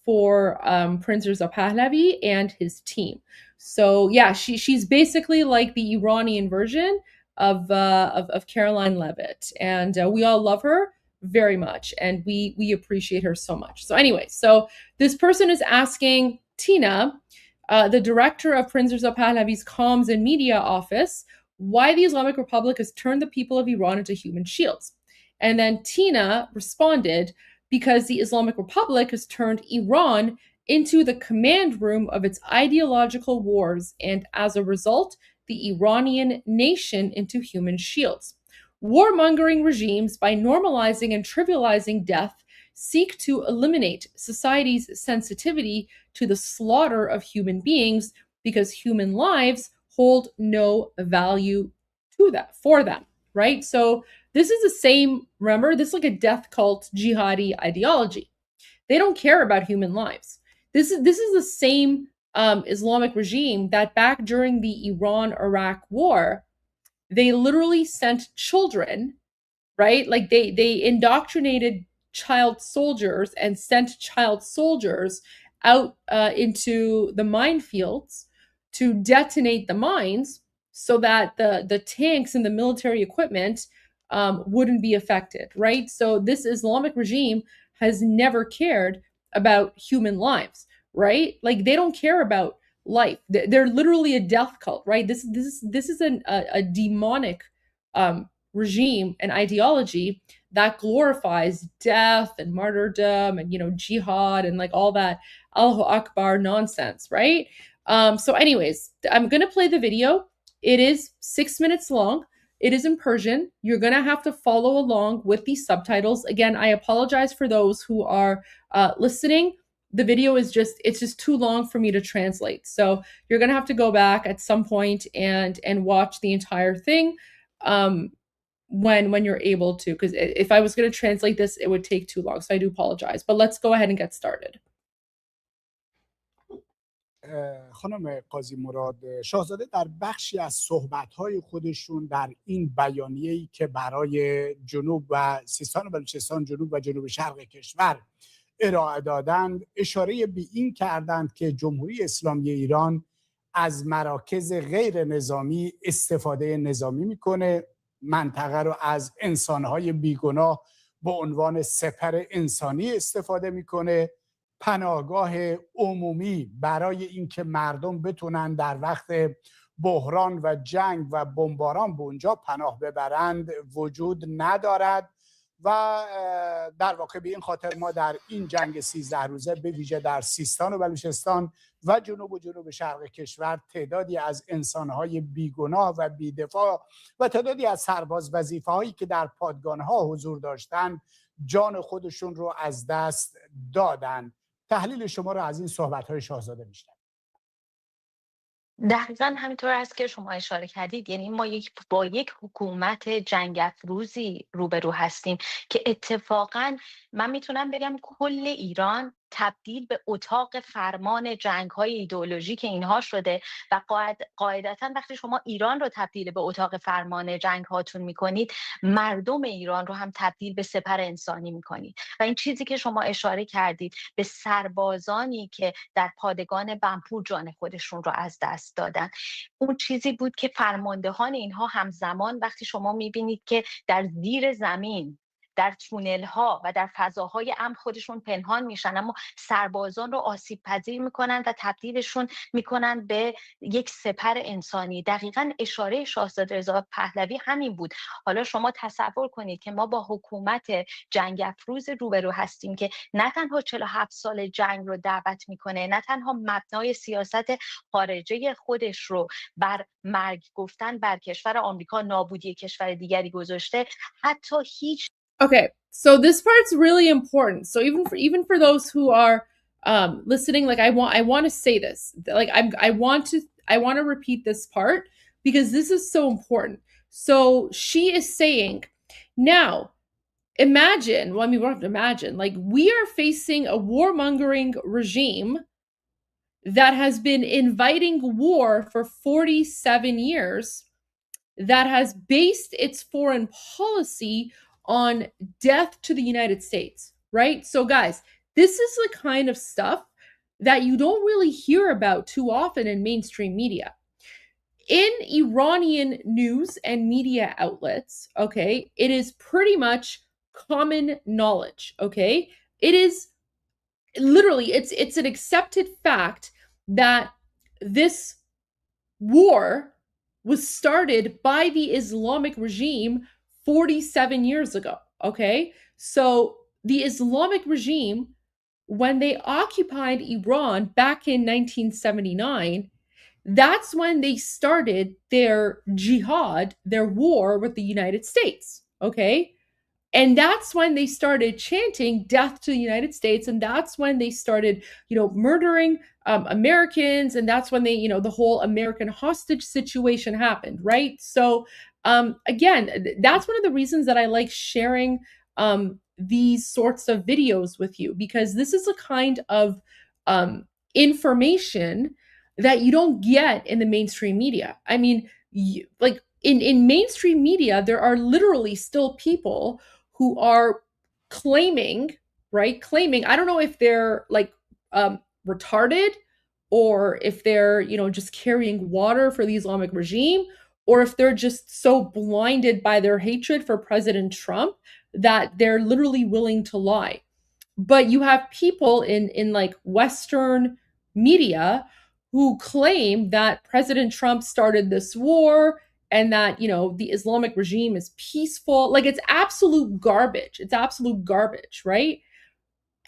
for Prince Reza Pahlavi and his team. So yeah, she's basically like the Iranian version of Caroline Levitt, and we all love her very much, and we appreciate her so much. So anyway, so this person is asking Tina, the director of Prince Reza Pahlavi's Comms and Media Office, why the Islamic Republic has turned the people of Iran into human shields. And then Tina responded, because the Islamic Republic has turned Iran into the command room of its ideological wars, and as a result, the Iranian nation into human shields. Warmongering regimes, by normalizing and trivializing death, seek to eliminate society's sensitivity to the slaughter of human beings because human lives hold no value for them, right? So this is the same, remember, this is like a death cult jihadi ideology. They don't care about human lives. This is the same Islamic regime that back during the Iran-Iraq war, they literally sent children, right? Like they indoctrinated child soldiers and sent child soldiers out into the minefields to detonate the mines so that the tanks and the military equipment wouldn't be affected, right? So this Islamic regime has never cared about human lives, right? Like they don't care about life. They're literally a death cult, right? This is a demonic regime and ideology that glorifies death and martyrdom and jihad and like all that Allahu Akbar nonsense, right? So anyways, I'm gonna play the video. It is 6 minutes long. It is in Persian. You're gonna have to follow along with the subtitles. Again, I apologize for those who are listening. The video is it's just too long for me to translate. So you're gonna have to go back at some point and watch the entire thing when you're able to, because if I was gonna translate this, it would take too long. So I do apologize. But let's go ahead and get started. خانم قاضی مراد، شاهزاده در بخشی از صحبت‌های خودشون در این بیانیه‌ای که برای جنوب و سیستان و بلوچستان، جنوب و جنوب شرق کشور ارائه دادند، اشاره به این کردند که جمهوری اسلامی ایران از مراکز غیر نظامی استفاده نظامی میکنه، منطقه رو از انسان‌های بیگناه به عنوان سپر انسانی استفاده میکنه پناهگاه عمومی برای اینکه مردم بتونن در وقت بحران و جنگ و بمباران به اونجا پناه ببرند وجود ندارد و در واقع به این خاطر ما در این جنگ 13 روزه به ویژه در سیستان و بلوچستان و جنوب شرق کشور تعدادی از انسانهای بیگناه و بیدفاع و تعدادی از سرباز وظیفه هایی که در پادگانها حضور داشتند جان خودشون رو از دست دادن. تحلیل شما رو از این صحبت‌های شاهزاده میشنم. دقیقا همینطور است که شما اشاره کردید. یعنی ما با یک حکومت جنگ افروزی روبرو هستیم که اتفاقا من میتونم بگم کل ایران تبدیل به اتاق فرمان جنگ‌های ایدئولوژیک اینها شده و قاعدتاً وقتی شما ایران رو تبدیل به اتاق فرمان جنگ‌هاتون میکنید، مردم ایران رو هم تبدیل به سپر انسانی میکنید. و این چیزی که شما اشاره کردید به سربازانی که در پادگان بمپور جان خودشون رو از دست دادن، اون چیزی بود که فرماندهان اینها همزمان وقتی شما میبینید که در زیر زمین، در تونل ها و در فضاهای امن خودشون پنهان میشن، اما سربازان رو آسیب پذیر میکنن و تبدیلشون میکنن به یک سپر انسانی. دقیقاً اشاره شاهزاده رضا پهلوی همین بود. حالا شما تصور کنید که ما با حکومت جنگ افروز روبرو هستیم که نه تنها 47 سال جنگ رو دعوت میکنه، نه تنها مبنای سیاست خارجه خودش رو بر مرگ گفتن بر کشور آمریکا، نابودی کشور دیگری گذاشته، حتی هیچ. Okay, so this part's really important. So even for those who are listening, like I want to say this, like I want to repeat this part because this is so important. So she is saying, now imagine, well, I mean, we don't have to imagine, like we are facing a warmongering regime that has been inviting war for 47 years, that has based its foreign policy on death to the United States, right? So guys, this is the kind of stuff that you don't really hear about too often in mainstream media. In Iranian news and media outlets, okay, it is pretty much common knowledge, okay? It is literally, it's an accepted fact that this war was started by the Islamic regime 47 years ago, okay? So the Islamic regime, when they occupied Iran back in 1979, that's when they started their jihad, their war with the United States, okay? And that's when they started chanting death to the United States. And that's when they started, murdering Americans. And that's when they, the whole American hostage situation happened, right? So again, that's one of the reasons that I like sharing these sorts of videos with you, because this is a kind of information that you don't get in the mainstream media. I mean, in mainstream media, there are literally still people who are claiming, I don't know if they're like retarded, or if they're, just carrying water for the Islamic regime, or if they're just so blinded by their hatred for President Trump that they're literally willing to lie. But you have people in like Western media who claim that President Trump started this war and that, the Islamic regime is peaceful. Like, it's absolute garbage. It's absolute garbage, right?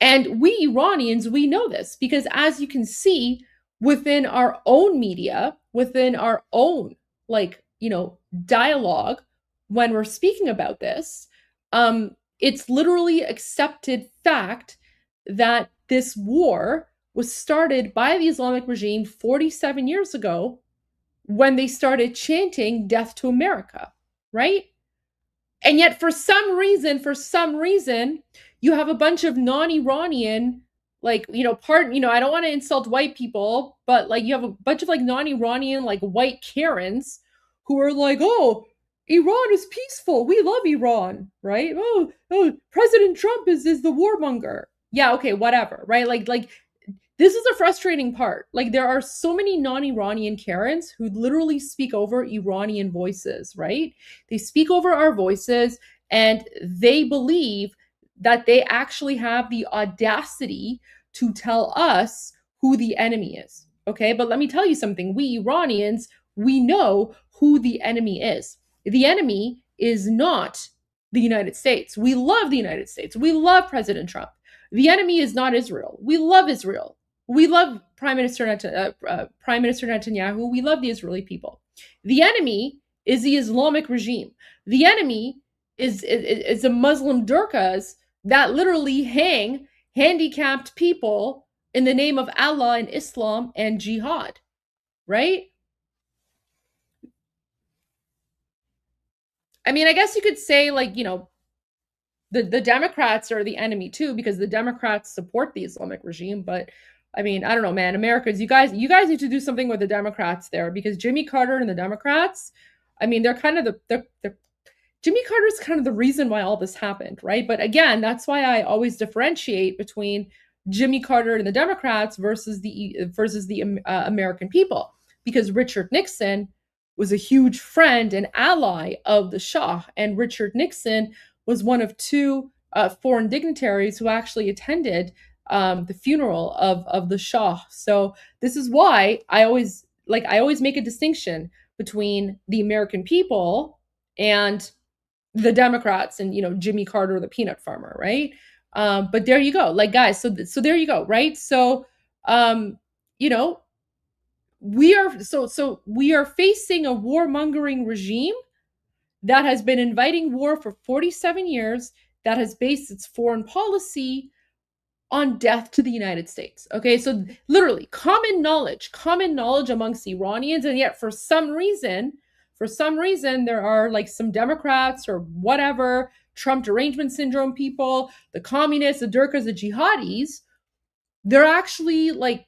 And we Iranians, we know this because, as you can see, within our own media, within our own, dialogue, when we're speaking about this, it's literally accepted fact that this war was started by the Islamic regime 47 years ago, when they started chanting death to America, right? And yet for some reason, you have a bunch of non-Iranian, I don't want to insult white people, but you have a bunch of non-Iranian, white Karens who are like, oh, Iran is peaceful. We love Iran, right? Oh, President Trump is the warmonger. Yeah, okay, whatever, right? This is the frustrating part. There are so many non-Iranian Karens who literally speak over Iranian voices, right? They speak over our voices and they believe that they actually have the audacity to tell us who the enemy is. Okay, but let me tell you something. We Iranians, we know who the enemy is. The enemy is not the United States. We love the United States. We love President Trump. The enemy is not Israel. We love Israel. We love Prime Minister Netanyahu. We love the Israeli people. The enemy is the Islamic regime. The enemy is the Muslim Durkas that literally hang handicapped people in the name of Allah and Islam and jihad, right? I mean, I guess you could say, like, you know, the Democrats are the enemy too, because the Democrats support the Islamic regime. But I mean, I don't know, man. Americans, you guys need to do something with the Democrats there, because Jimmy Carter and the Democrats, I mean, they're kind of Jimmy Carter is kind of the reason why all this happened, right? But again, that's why I always differentiate between Jimmy Carter and the Democrats versus the American people, because Richard Nixon was a huge friend and ally of the Shah, and Richard Nixon was one of two foreign dignitaries who actually attended the funeral of the Shah. So this is why I always make a distinction between the American people and the Democrats and, you know, Jimmy Carter, the peanut farmer, right? But there you go, like, guys. So there you go, right? So you know, we are facing a warmongering regime that has been inviting war for 47 years, that has based its foreign policy on death to the United States. Okay, so literally common knowledge amongst Iranians, and yet for some reason there are like some Democrats or whatever, Trump derangement syndrome people, the communists, the Durkas, the jihadis, they're actually like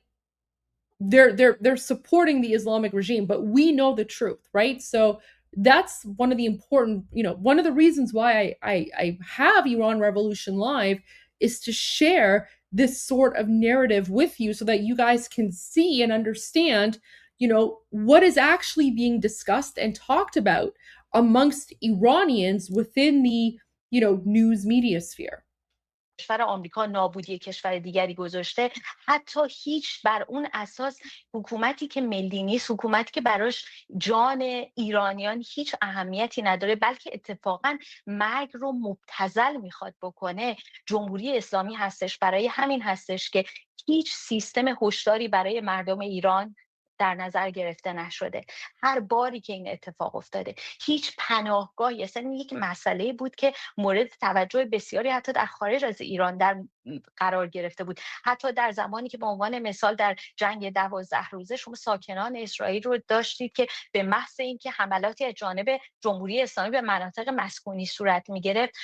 they're supporting the Islamic regime, but we know the truth, right? So that's one of the important, you know, one of the reasons why I have Iran Revolution Live is to share this sort of narrative with you so that you guys can see and understand, you know, what is actually being discussed and talked about amongst Iranians within the, you know, news media sphere. کشور آمریکا نابودی کشور دیگری گذاشته، حتی هیچ بر اون اساس حکومتی که ملی نیست، حکومتی که براش جان ایرانیان هیچ اهمیتی نداره، بلکه اتفاقا مرگ رو مبتذل میخواد بکنه، جمهوری اسلامی هستش. برای همین هستش که هیچ سیستم هشداری برای مردم ایران در نظر گرفته نشده. هر باری که این اتفاق افتاده هیچ پناهگاهی، اصلا یک مسئله بود که مورد توجه بسیاری حتی در خارج از ایران در قرار گرفته بود. حتی در زمانی که به عنوان مثال در جنگ 12 روزه شما ساکنان اسرائیل رو داشتید که به محض اینکه حملاتی از جانب جمهوری اسلامی به مناطق مسکونی صورت می‌گرفت،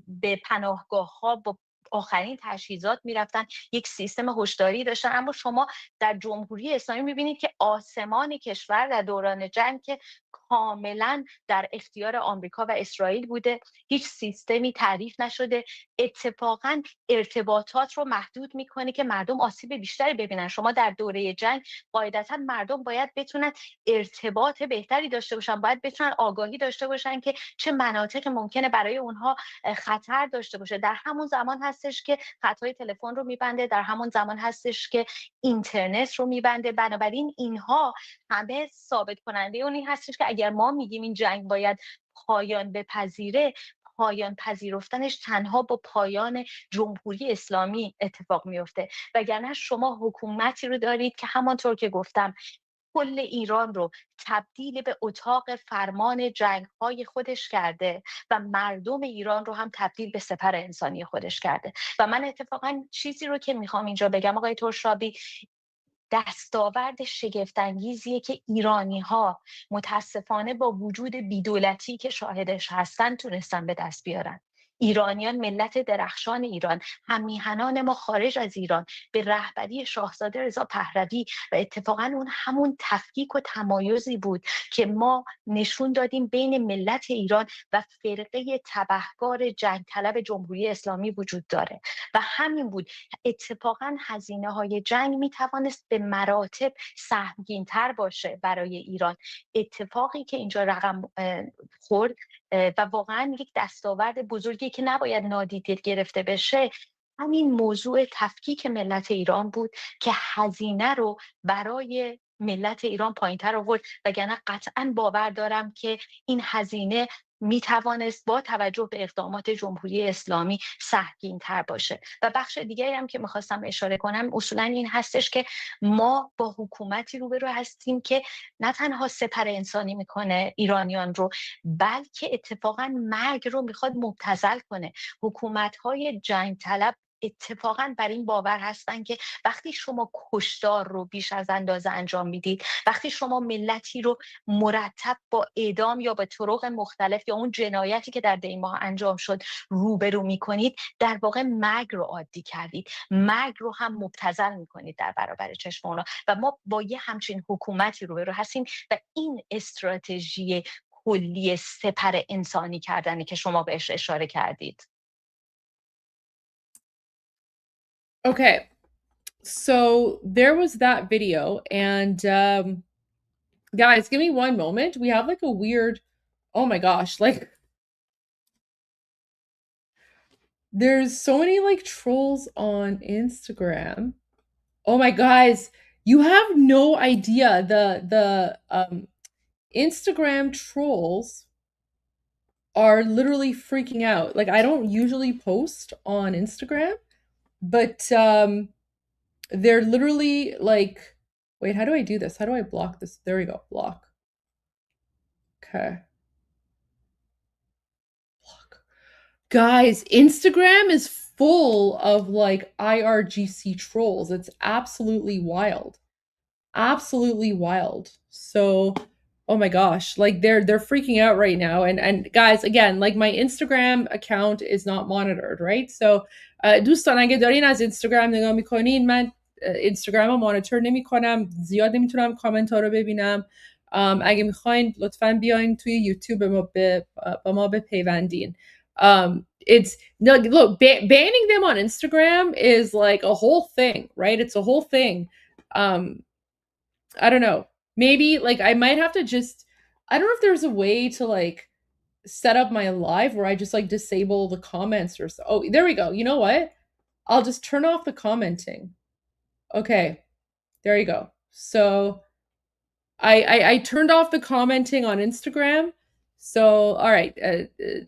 به پناهگاه‌ها با آخرین تجهیزات میرفتن، یک سیستم هشداری داشتن. اما شما در جمهوری اسلامی میبینید که آسمان کشور در دوران جنگ که کاملا در اختیار آمریکا و اسرائیل بوده، هیچ سیستمی تعریف نشده، اتفاقا ارتباطات رو محدود میکنه که مردم آسیب بیشتری ببینن. شما در دوره جنگ قاعدتا مردم باید بتونن ارتباط بهتری داشته باشن، باید بتونن آگاهی داشته باشن که چه مناطق ممکنه برای اونها خطر داشته باشه. در همون زمان هستش که خطای تلفن رو میبنده، در همون زمان هستش که اینترنت رو میبنده. بنابراین اینها همه ثابت کننده اونی هستش که اگر ما میگیم این جنگ باید پایان بپذیره، پایان پذیرفتنش تنها با پایان جمهوری اسلامی اتفاق میفته. وگرنه شما حکومتی رو دارید که همانطور که گفتم کل ایران رو تبدیل به اتاق فرمان جنگ‌های خودش کرده و مردم ایران رو هم تبدیل به سپر انسانی خودش کرده. و من اتفاقا چیزی رو که میخوام اینجا بگم آقای ترشابی، دستاورد شگفت‌انگیزیه که ایرانی‌ها متاسفانه با وجود بی‌دولتی که شاهدش هستن تونستن به دست بیارن. ایرانیان، ملت درخشان ایران، هممیهنان ما خارج از ایران به رهبری شاهزاده رضا پهلوی و اتفاقا اون همون تفکیک و تمایزی بود که ما نشون دادیم بین ملت ایران و فرقه تبهکار جنگ طلب جمهوری اسلامی وجود داره و همین بود. اتفاقا هزینه‌های جنگ میتوانست به مراتب سهمگین‌تر باشه برای ایران. اتفاقی که اینجا رقم خورد و واقعا یک دستاورد بزرگی که نباید نادیده گرفته بشه، همین موضوع تفکیک ملت ایران بود که هزینه رو برای ملت ایران پایین‌تر آورد، وگرنه قطعاً باور دارم که این هزینه می توانست با توجه به اقدامات جمهوری اسلامی سهمگین‌تر باشه. و بخش دیگری هم که میخواستم اشاره کنم اصولاً این هستش که ما با حکومتی روبرو هستیم که نه تنها سپر انسانی میکنه ایرانیان رو، بلکه اتفاقاً مرگ رو میخواد مبتذل کنه. حکومت‌های جنگ طلب اتفاقاً بر این باور هستن که وقتی شما کشتار رو بیش از اندازه انجام میدید، وقتی شما ملتی رو مرتب با اعدام یا به طرق مختلف یا اون جنایتی که در دی ماه انجام شد روبرو میکنید، در واقع مرگ رو عادی کردید، مرگ رو هم مبتذل میکنید در برابر چشم اونا. و ما با یه همچین حکومتی روبرو هستیم و این استراتژی کلی سپر انسانی کردنی که شما بهش اشاره کردید. Okay, so there was that video, and guys, give me one moment. We have like a weird, oh my gosh, like there's so many like trolls on Instagram. Oh my guys, you have no idea the Instagram trolls are literally freaking out. Like I don't usually post on Instagram, but they're literally like, wait, how do I do this? How do I block this? There we go, block. Okay. Block. Guys, Instagram is full of like IRGC trolls. It's absolutely wild. Absolutely wild. So, oh my gosh, like they're freaking out right now. And guys, again, like my Instagram account is not monitored, right? So دوستان اگه دارین از اینستاگرام نگاه میکنین، من اینستاگرام رو مانیتور نمیکنم، زیاد نمیتونم کامنت ها رو ببینم. اگه میخواین لطفاً بیاین توی یوتیوب با ما بپیوندین. It's no, look, banning them on Instagram is like a whole thing, right? It's a whole thing. I don't know. Maybe like I might have to just, I don't know if there's a way to like set up my live where I just like disable the comments or so. Oh, there we go. You know what? I'll just turn off the commenting. Okay. There you go. So I turned off the commenting on Instagram. So all right.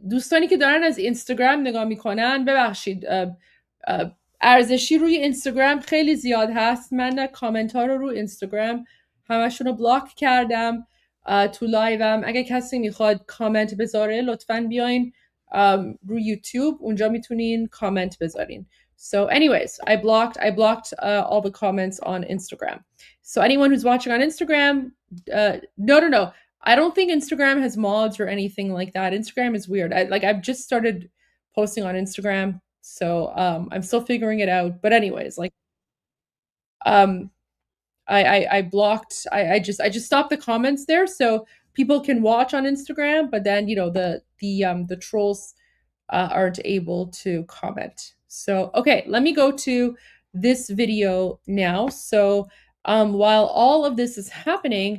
دوستانی که دارن از اینستاگرام نگاه میکنن ببخشید، ارزشی روی اینستاگرام خیلی زیاد هست. من کامنت ها رو اینستاگرام همشون رو بلاک کردم. تو لایوم اگه کسی میخواد کامنت بذاره لطفاً بیاین روی یوتیوب، اونجا میتونین کامنت بذارین. So anyways, I blocked all the comments on Instagram. So anyone who's watching on Instagram, no. I don't think Instagram has mods or anything like that. Instagram is weird. I've just started posting on Instagram, so I'm still figuring it out. But anyways, like I blocked, I just stopped the comments there so people can watch on Instagram, but then you know the trolls aren't able to comment. So okay, let me go to this video now. So while all of this is happening,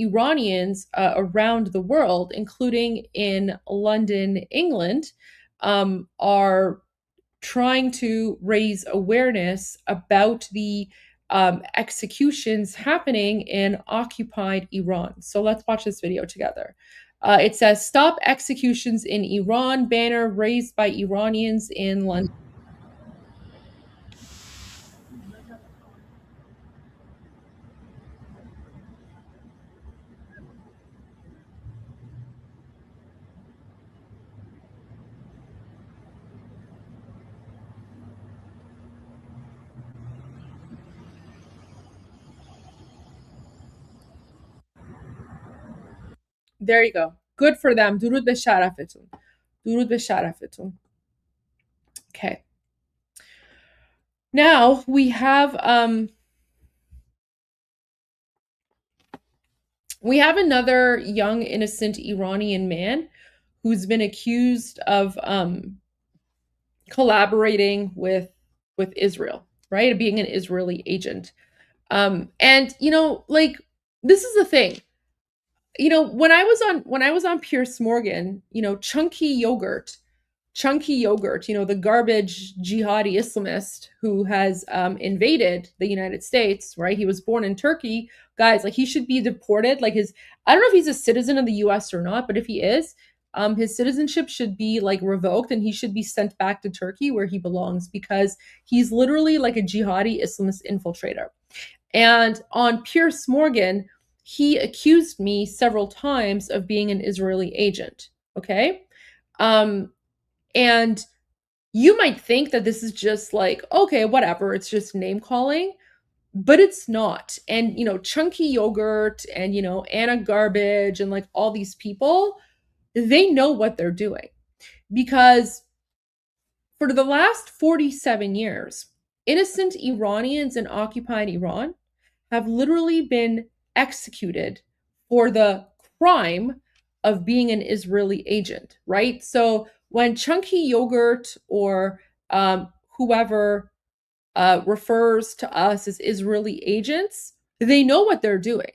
Iranians around the world, including in London, England, are trying to raise awareness about the executions happening in occupied Iran. So let's watch this video together. It says, "Stop executions in Iran," banner raised by Iranians in London. There you go. Good for them. درود به شرفتون. درود به شرفتون. Okay. Now we have another young innocent Iranian man who's been accused of collaborating with Israel, right? Of being an Israeli agent. And you know, like this is the thing. You know, when I was on Piers Morgan, you know, chunky yogurt Chunky Yogurt, the garbage jihadi Islamist who has invaded the United States, right? He was born in Turkey. Guys, like, he should be deported. Like, I don't know if he's a citizen of the US or not, but if he is, his citizenship should be like revoked and he should be sent back to Turkey where he belongs, because he's literally like a jihadi Islamist infiltrator. And on Piers Morgan, he accused me several times of being an Israeli agent. Okay. And you might think that this is just like, okay, whatever, it's just name calling, but it's not. And, Chunky Yogurt and, Anna Garbage and like all these people, they know what they're doing, because for the last 47 years, innocent Iranians in occupied Iran have literally been executed for the crime of being an Israeli agent, right? So when Chunky Yogurt or whoever refers to us as Israeli agents, they know what they're doing.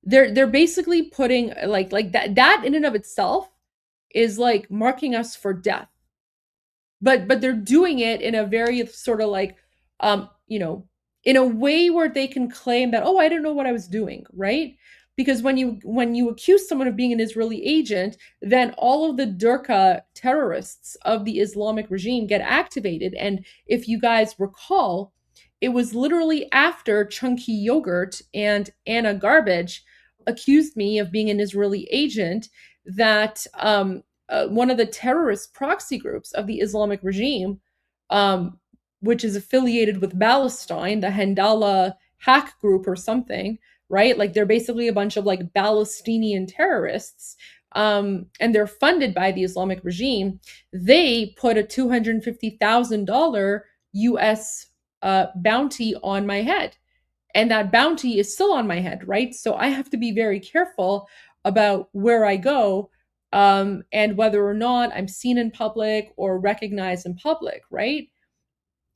They're basically putting like that in and of itself is like marking us for death. But they're doing it in a very sort of like in a way where they can claim that, oh, I didn't know what I was doing, right? Because when you accuse someone of being an Israeli agent, then all of the Durka terrorists of the Islamic regime get activated. And if you guys recall, it was literally after Chunky Yogurt and Anna Garbage accused me of being an Israeli agent that one of the terrorist proxy groups of the Islamic regime, which is affiliated with Palestine, the Handala hack group or something, right? Like, they're basically a bunch of like Palestinian terrorists, and they're funded by the Islamic regime. They put a $250,000 US bounty on my head. And that bounty is still on my head, right? So I have to be very careful about where I go, and whether or not I'm seen in public or recognized in public, right?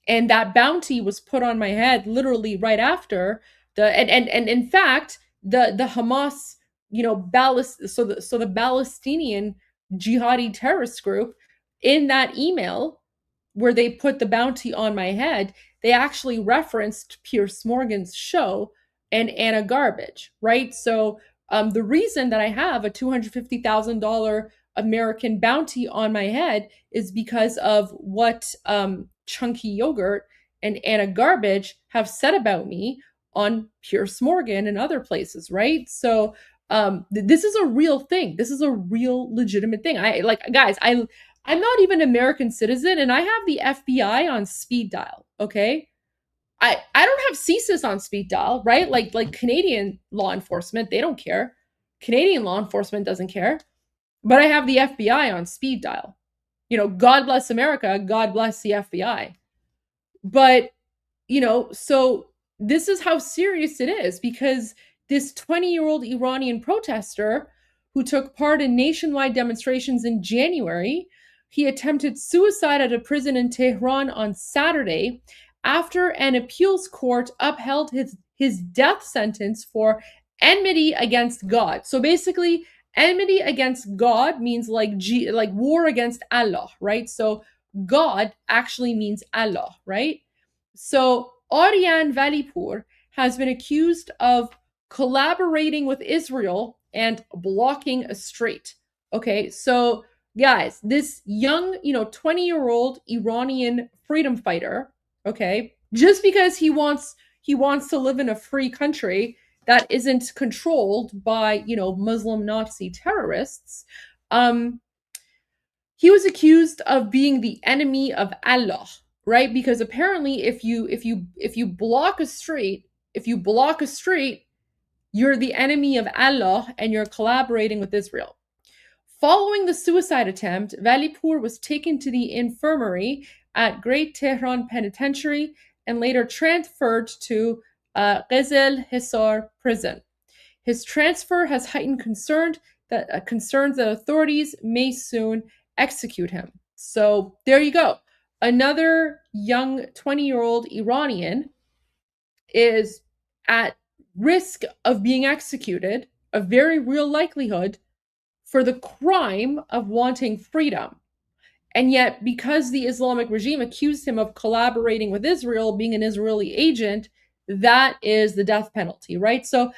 And that bounty was put on my head literally right after and in fact, the Hamas, the Palestinian jihadi terrorist group, in that email where they put the bounty on my head, they actually referenced Piers Morgan's show and Anna Garbage, right? So the reason that I have a $250,000 American bounty on my head is because of what Chunky Yogurt and Anna Garbage have said about me on Piers Morgan and other places, right? So this is a real thing. This is a real legitimate thing. I'm not even an American citizen, and I have the FBI on speed dial, okay? I don't have CSIS on speed dial, right? Like Canadian law enforcement, they don't care. Canadian law enforcement doesn't care. But I have the FBI on speed dial. God bless America, God bless the FBI. But, so this is how serious it is, because this 20-year-old Iranian protester who took part in nationwide demonstrations in January, he attempted suicide at a prison in Tehran on Saturday after an appeals court upheld his death sentence for enmity against God. So basically, enmity against God means like war against Allah, right? So God actually means Allah, right? So Aryan Valipur has been accused of collaborating with Israel and blocking a strait. Okay, so guys, this young, 20-year-old Iranian freedom fighter, okay, just because he wants to live in a free country that isn't controlled by, Muslim Nazi terrorists, he was accused of being the enemy of Allah, right? Because apparently if you block a street, you're the enemy of Allah and you're collaborating with Israel. Following the suicide attempt, Valipur was taken to the infirmary at Great Tehran Penitentiary and later transferred to Qizil Hisar prison. His transfer has heightened concerns that authorities may soon execute him. So there you go. Another young 20-year-old Iranian is at risk of being executed, a very real likelihood, for the crime of wanting freedom. And yet, because the Islamic regime accused him of collaborating with Israel, being an Israeli agent, that is the death penalty, right? So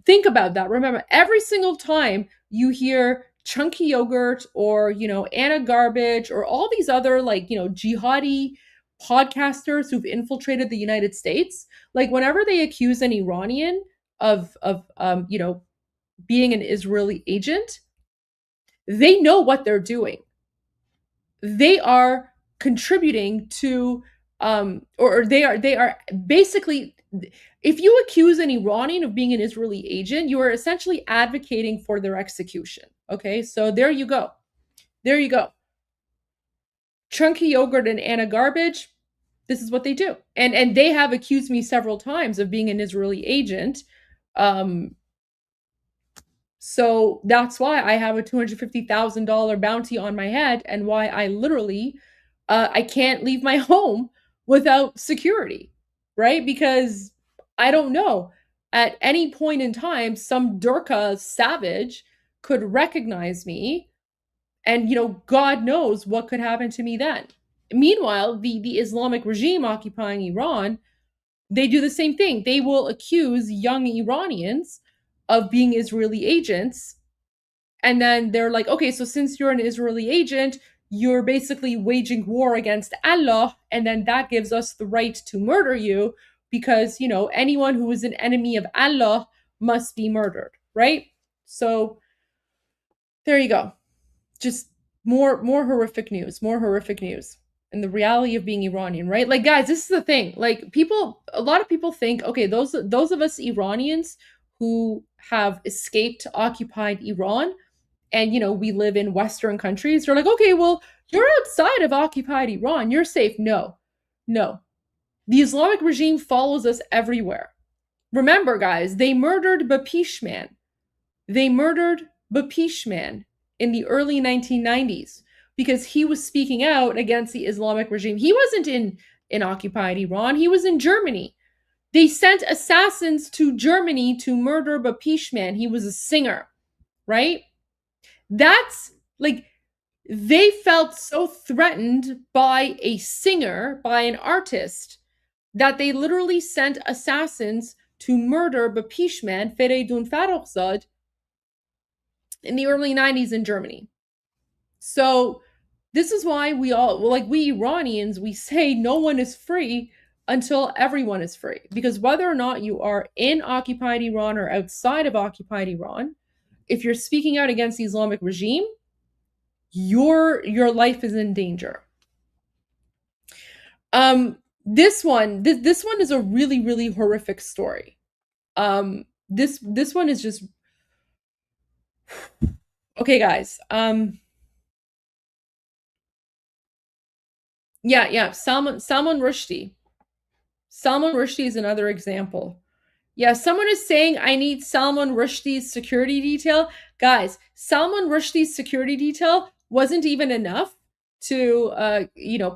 think about that. Remember, every single time you hear Chunky Yogurt or, Anna Garbage or all these other jihadi podcasters who've infiltrated the United States, like whenever they accuse an Iranian of being an Israeli agent, they know what they're doing. They are contributing to or they are basically, if you accuse an Iranian of being an Israeli agent, you are essentially advocating for their execution. Okay, so there you go. There you go. Chunky Yogurt and Anna Garbage, this is what they do. And they have accused me several times of being an Israeli agent. So that's why I have a $250,000 bounty on my head, and why I literally I can't leave my home without security, right? Because I don't know, at any point in time, some Durka savage could recognize me, and God knows what could happen to me then. Meanwhile, the Islamic regime occupying Iran, they do the same thing. They will accuse young Iranians of being Israeli agents. And then they're like, okay, so since you're an Israeli agent, you're basically waging war against Allah. And then that gives us the right to murder you because, anyone who is an enemy of Allah must be murdered, right? So there you go. Just more horrific news, And the reality of being Iranian, right? Like, guys, this is the thing. Like, a lot of people think, okay, those of us Iranians who have escaped occupied Iran and, we live in Western countries, they're like, okay, well, you're outside of occupied Iran. You're safe. No. The Islamic regime follows us everywhere. Remember, guys, they murdered Bapishman. In the early 1990s because he was speaking out against the Islamic regime. He wasn't in occupied Iran. He was in Germany. They sent assassins to Germany to murder Bapishman. He was a singer, right? That's like, they felt so threatened by a singer, by an artist, that they literally sent assassins to murder Bapishman, Fereydun Farrokhzad, in the early 90s in Germany. So this is why we Iranians, we say no one is free until everyone is free. Because whether or not you are in occupied Iran or outside of occupied Iran, if you're speaking out against the Islamic regime, your life is in danger. This one is a really, really horrific story. This one is just okay, guys. Yeah. Salman Rushdie. Salman Rushdie is another example. Yeah, someone is saying I need Salman Rushdie's security detail. Guys, Salman Rushdie's security detail wasn't even enough to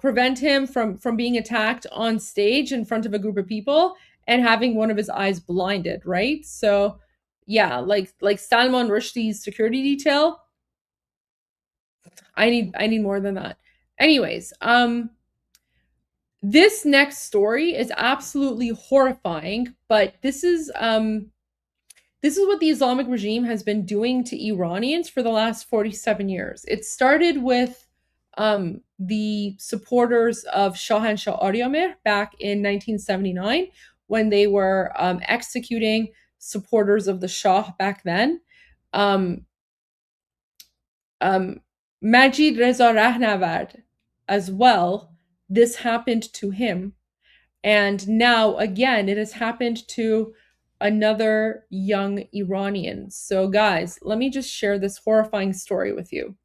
prevent him from being attacked on stage in front of a group of people and having one of his eyes blinded, right? So yeah, like Salman Rushdie's security detail, I need more than that. Anyways, this next story is absolutely horrifying, but this is what the Islamic regime has been doing to Iranians for the last 47 years. It started with the supporters of Shahanshah Aryamir back in 1979 when they were executing supporters of the Shah back then. Majid Reza Rahnavard as well, this happened to him. And now, again, it has happened to another young Iranian. So, guys, let me just share this horrifying story with you.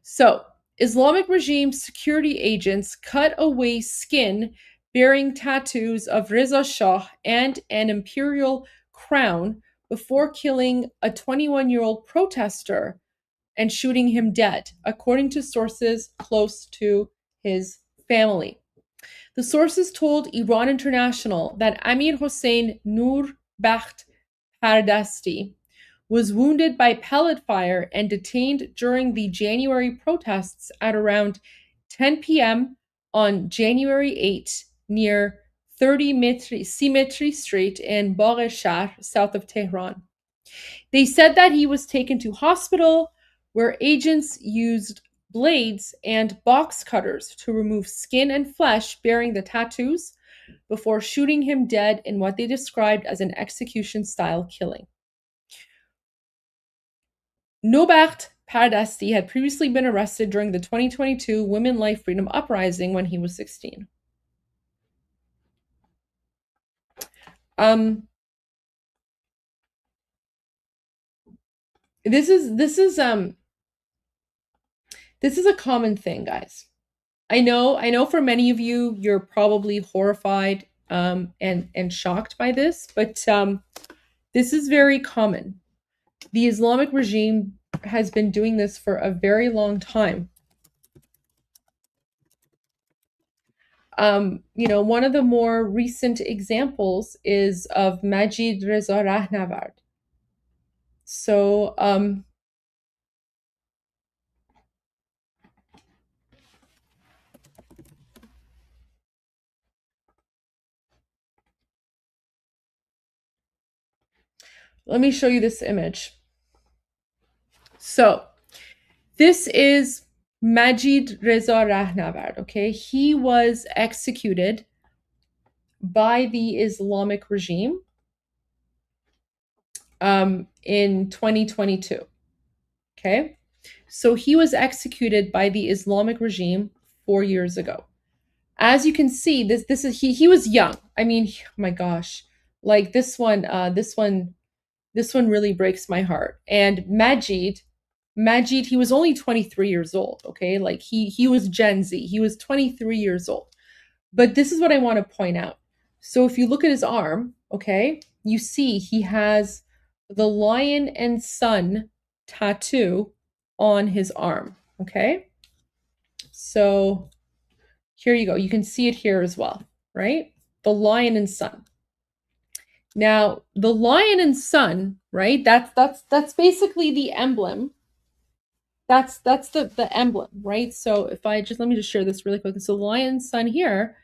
So, Islamic regime security agents cut away skin bearing tattoos of Reza Shah and an imperial crown before killing a 21-year-old protester and shooting him dead, according to sources close to his family. The sources told Iran International that Amir Hossein Noor Bakht Pardasti was wounded by pellet fire and detained during the January protests at around 10 p.m. on January 8 near 30 Symmetry Street in Bagh Shahr, south of Tehran. They said that he was taken to hospital where agents used blades and box cutters to remove skin and flesh bearing the tattoos before shooting him dead in what they described as an execution-style killing. Nobacht Pardasti had previously been arrested during the 2022 Women Life Freedom Uprising when he was 16. This is a common thing, guys. I know for many of you, you're probably horrified and shocked by this, but this is very common. The Islamic regime has been doing this for a very long time. One of the more recent examples is of Majid Reza Rahnavard. So, let me show you this image. So, this is Majid Reza Rahnavard, okay? He was executed by the Islamic regime in 2022, okay? So he was executed by the Islamic regime 4 years ago. As you can see, this is he was young. I mean, oh my gosh, like this one really breaks my heart. And Majid, he was only 23 years old, okay? Like he was Gen Z. He was 23 years old. But this is what I want to point out. So if you look at his arm, okay, you see he has the lion and sun tattoo on his arm, okay? So here you go. You can see it here as well, right? The lion and sun. Now, the lion and sun, right? That's basically the emblem. That's the emblem, right? So if I let me just share this really quick. So lion and sun here,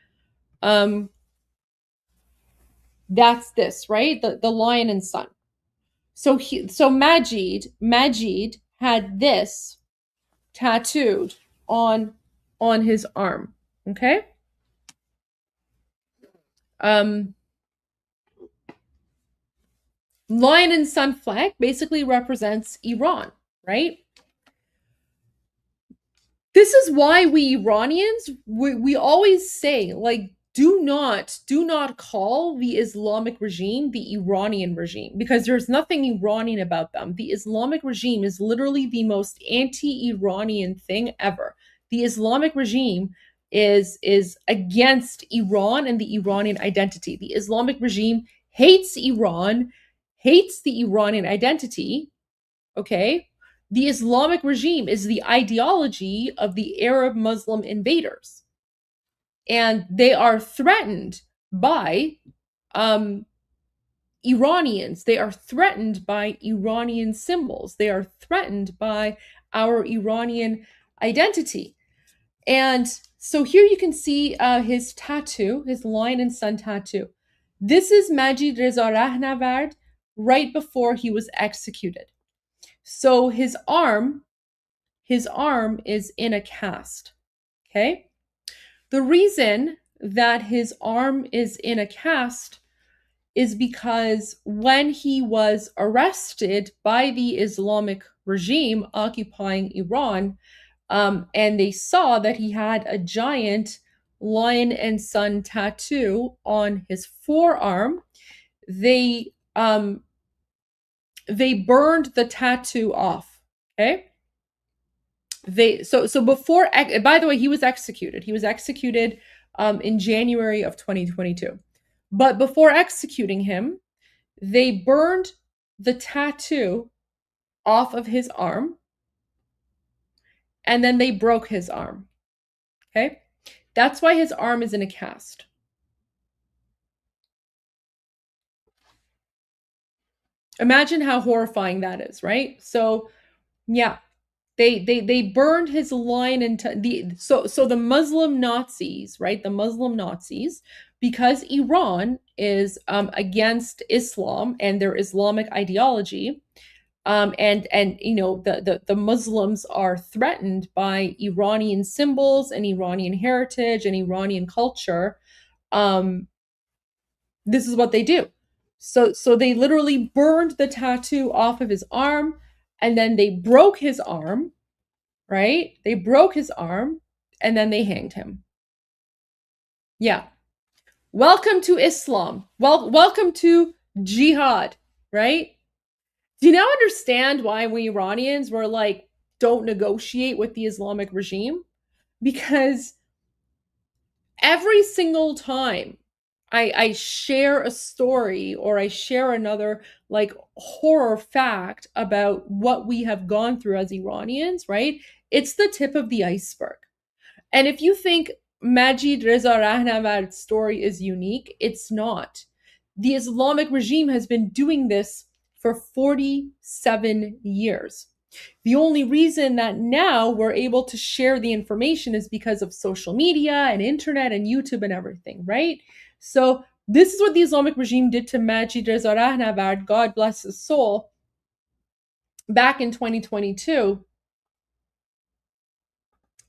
that's this, right? The lion and sun. So Majid had this tattooed on his arm, okay? Lion and sun flag basically represents Iran, right? This is why we Iranians, we always say, like, do not call the Islamic regime the Iranian regime, because there's nothing Iranian about them. The Islamic regime is literally the most anti-Iranian thing ever. The Islamic regime is against Iran and the Iranian identity. The Islamic regime hates Iran, hates the Iranian identity, okay? The Islamic regime is the ideology of the Arab Muslim invaders. And they are threatened by Iranians. They are threatened by Iranian symbols. They are threatened by our Iranian identity. And so here you can see his tattoo, his lion and sun tattoo. This is Majid Reza Rahnavard right before he was executed. So his arm is in a cast, okay? The reason that his arm is in a cast is because when he was arrested by the Islamic regime occupying Iran, and they saw that he had a giant lion and sun tattoo on his forearm, they burned the tattoo off, okay? So before, by the way, he was executed. He was executed in January of 2022. But before executing him, they burned the tattoo off of his arm, and then they broke his arm. Okay? That's why his arm is in a cast. Imagine how horrifying that is, right? So, yeah. They burned his lion into so the Muslim Nazis, right? The Muslim Nazis, because Iran is against Islam and their Islamic ideology, and you know the Muslims are threatened by Iranian symbols and Iranian heritage and Iranian culture. This is what they do. So they literally burned the tattoo off of his arm, and then they broke his arm, right? They broke his arm, and then they hanged him. Yeah. Welcome to Islam. Welcome to jihad, right? Do you now understand why we Iranians were like, don't negotiate with the Islamic regime? Because every single time I share a story or I share another like horror fact about what we have gone through as Iranians, right? It's the tip of the iceberg. And if you think Majid Reza Rahnavard's story is unique, it's not. The Islamic regime has been doing this for 47 years. The only reason that now we're able to share the information is because of social media and internet and YouTube and everything, right? So this is what the Islamic regime did to Majid Reza Rahnavard, God bless his soul, back in 2022.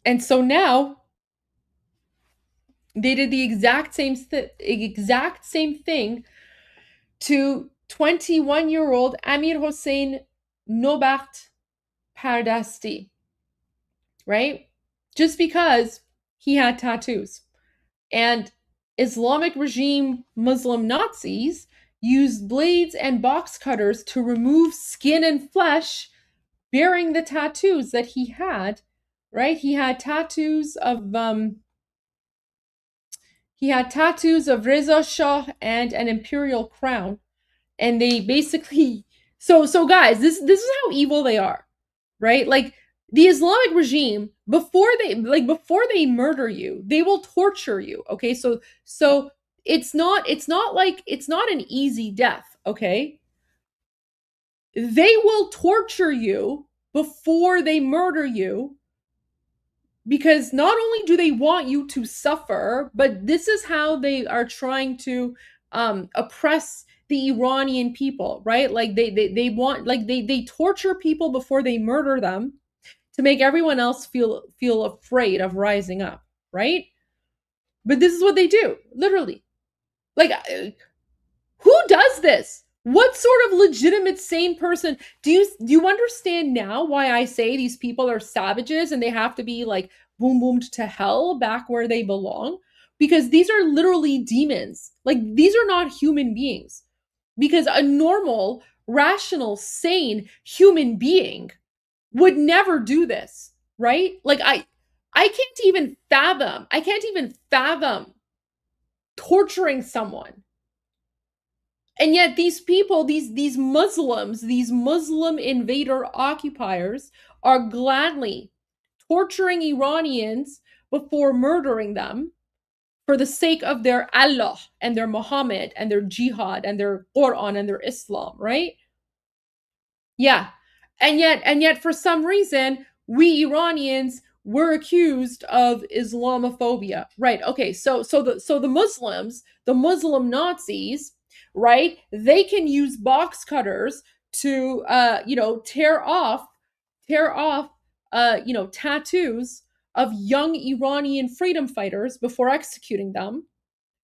And so now they did the exact same thing to 21-year-old Amir Hossein Nobakht Pardasti, right? Just because he had tattoos. And Islamic regime Muslim Nazis used blades and box cutters to remove skin and flesh bearing the tattoos that he had, right? He had tattoos of Reza Shah and an imperial crown. And they basically so guys, this is how evil they are, right? Like the Islamic regime, before they murder you, they will torture you. Okay, so it's not an easy death. Okay, they will torture you before they murder you, because not only do they want you to suffer, but this is how they are trying to oppress the Iranian people, right? Like they want, like they torture people before they murder them to make everyone else feel afraid of rising up, right? But this is what they do, literally. Like, who does this? What sort of legitimate sane person do you understand now why I say these people are savages and they have to be like boom boomed to hell back where they belong? Because these are literally demons. Like, these are not human beings. Because a normal, rational, sane human being would never do this, right? Like I can't even fathom torturing someone. And yet these people, these Muslims, these Muslim invader occupiers are gladly torturing Iranians before murdering them for the sake of their Allah and their Muhammad and their jihad and their Quran and their Islam, right? Yeah. And yet for some reason, we Iranians were accused of Islamophobia. Right. Okay. So the Muslims, the Muslim Nazis, right? They can use box cutters to tear off tattoos of young Iranian freedom fighters before executing them.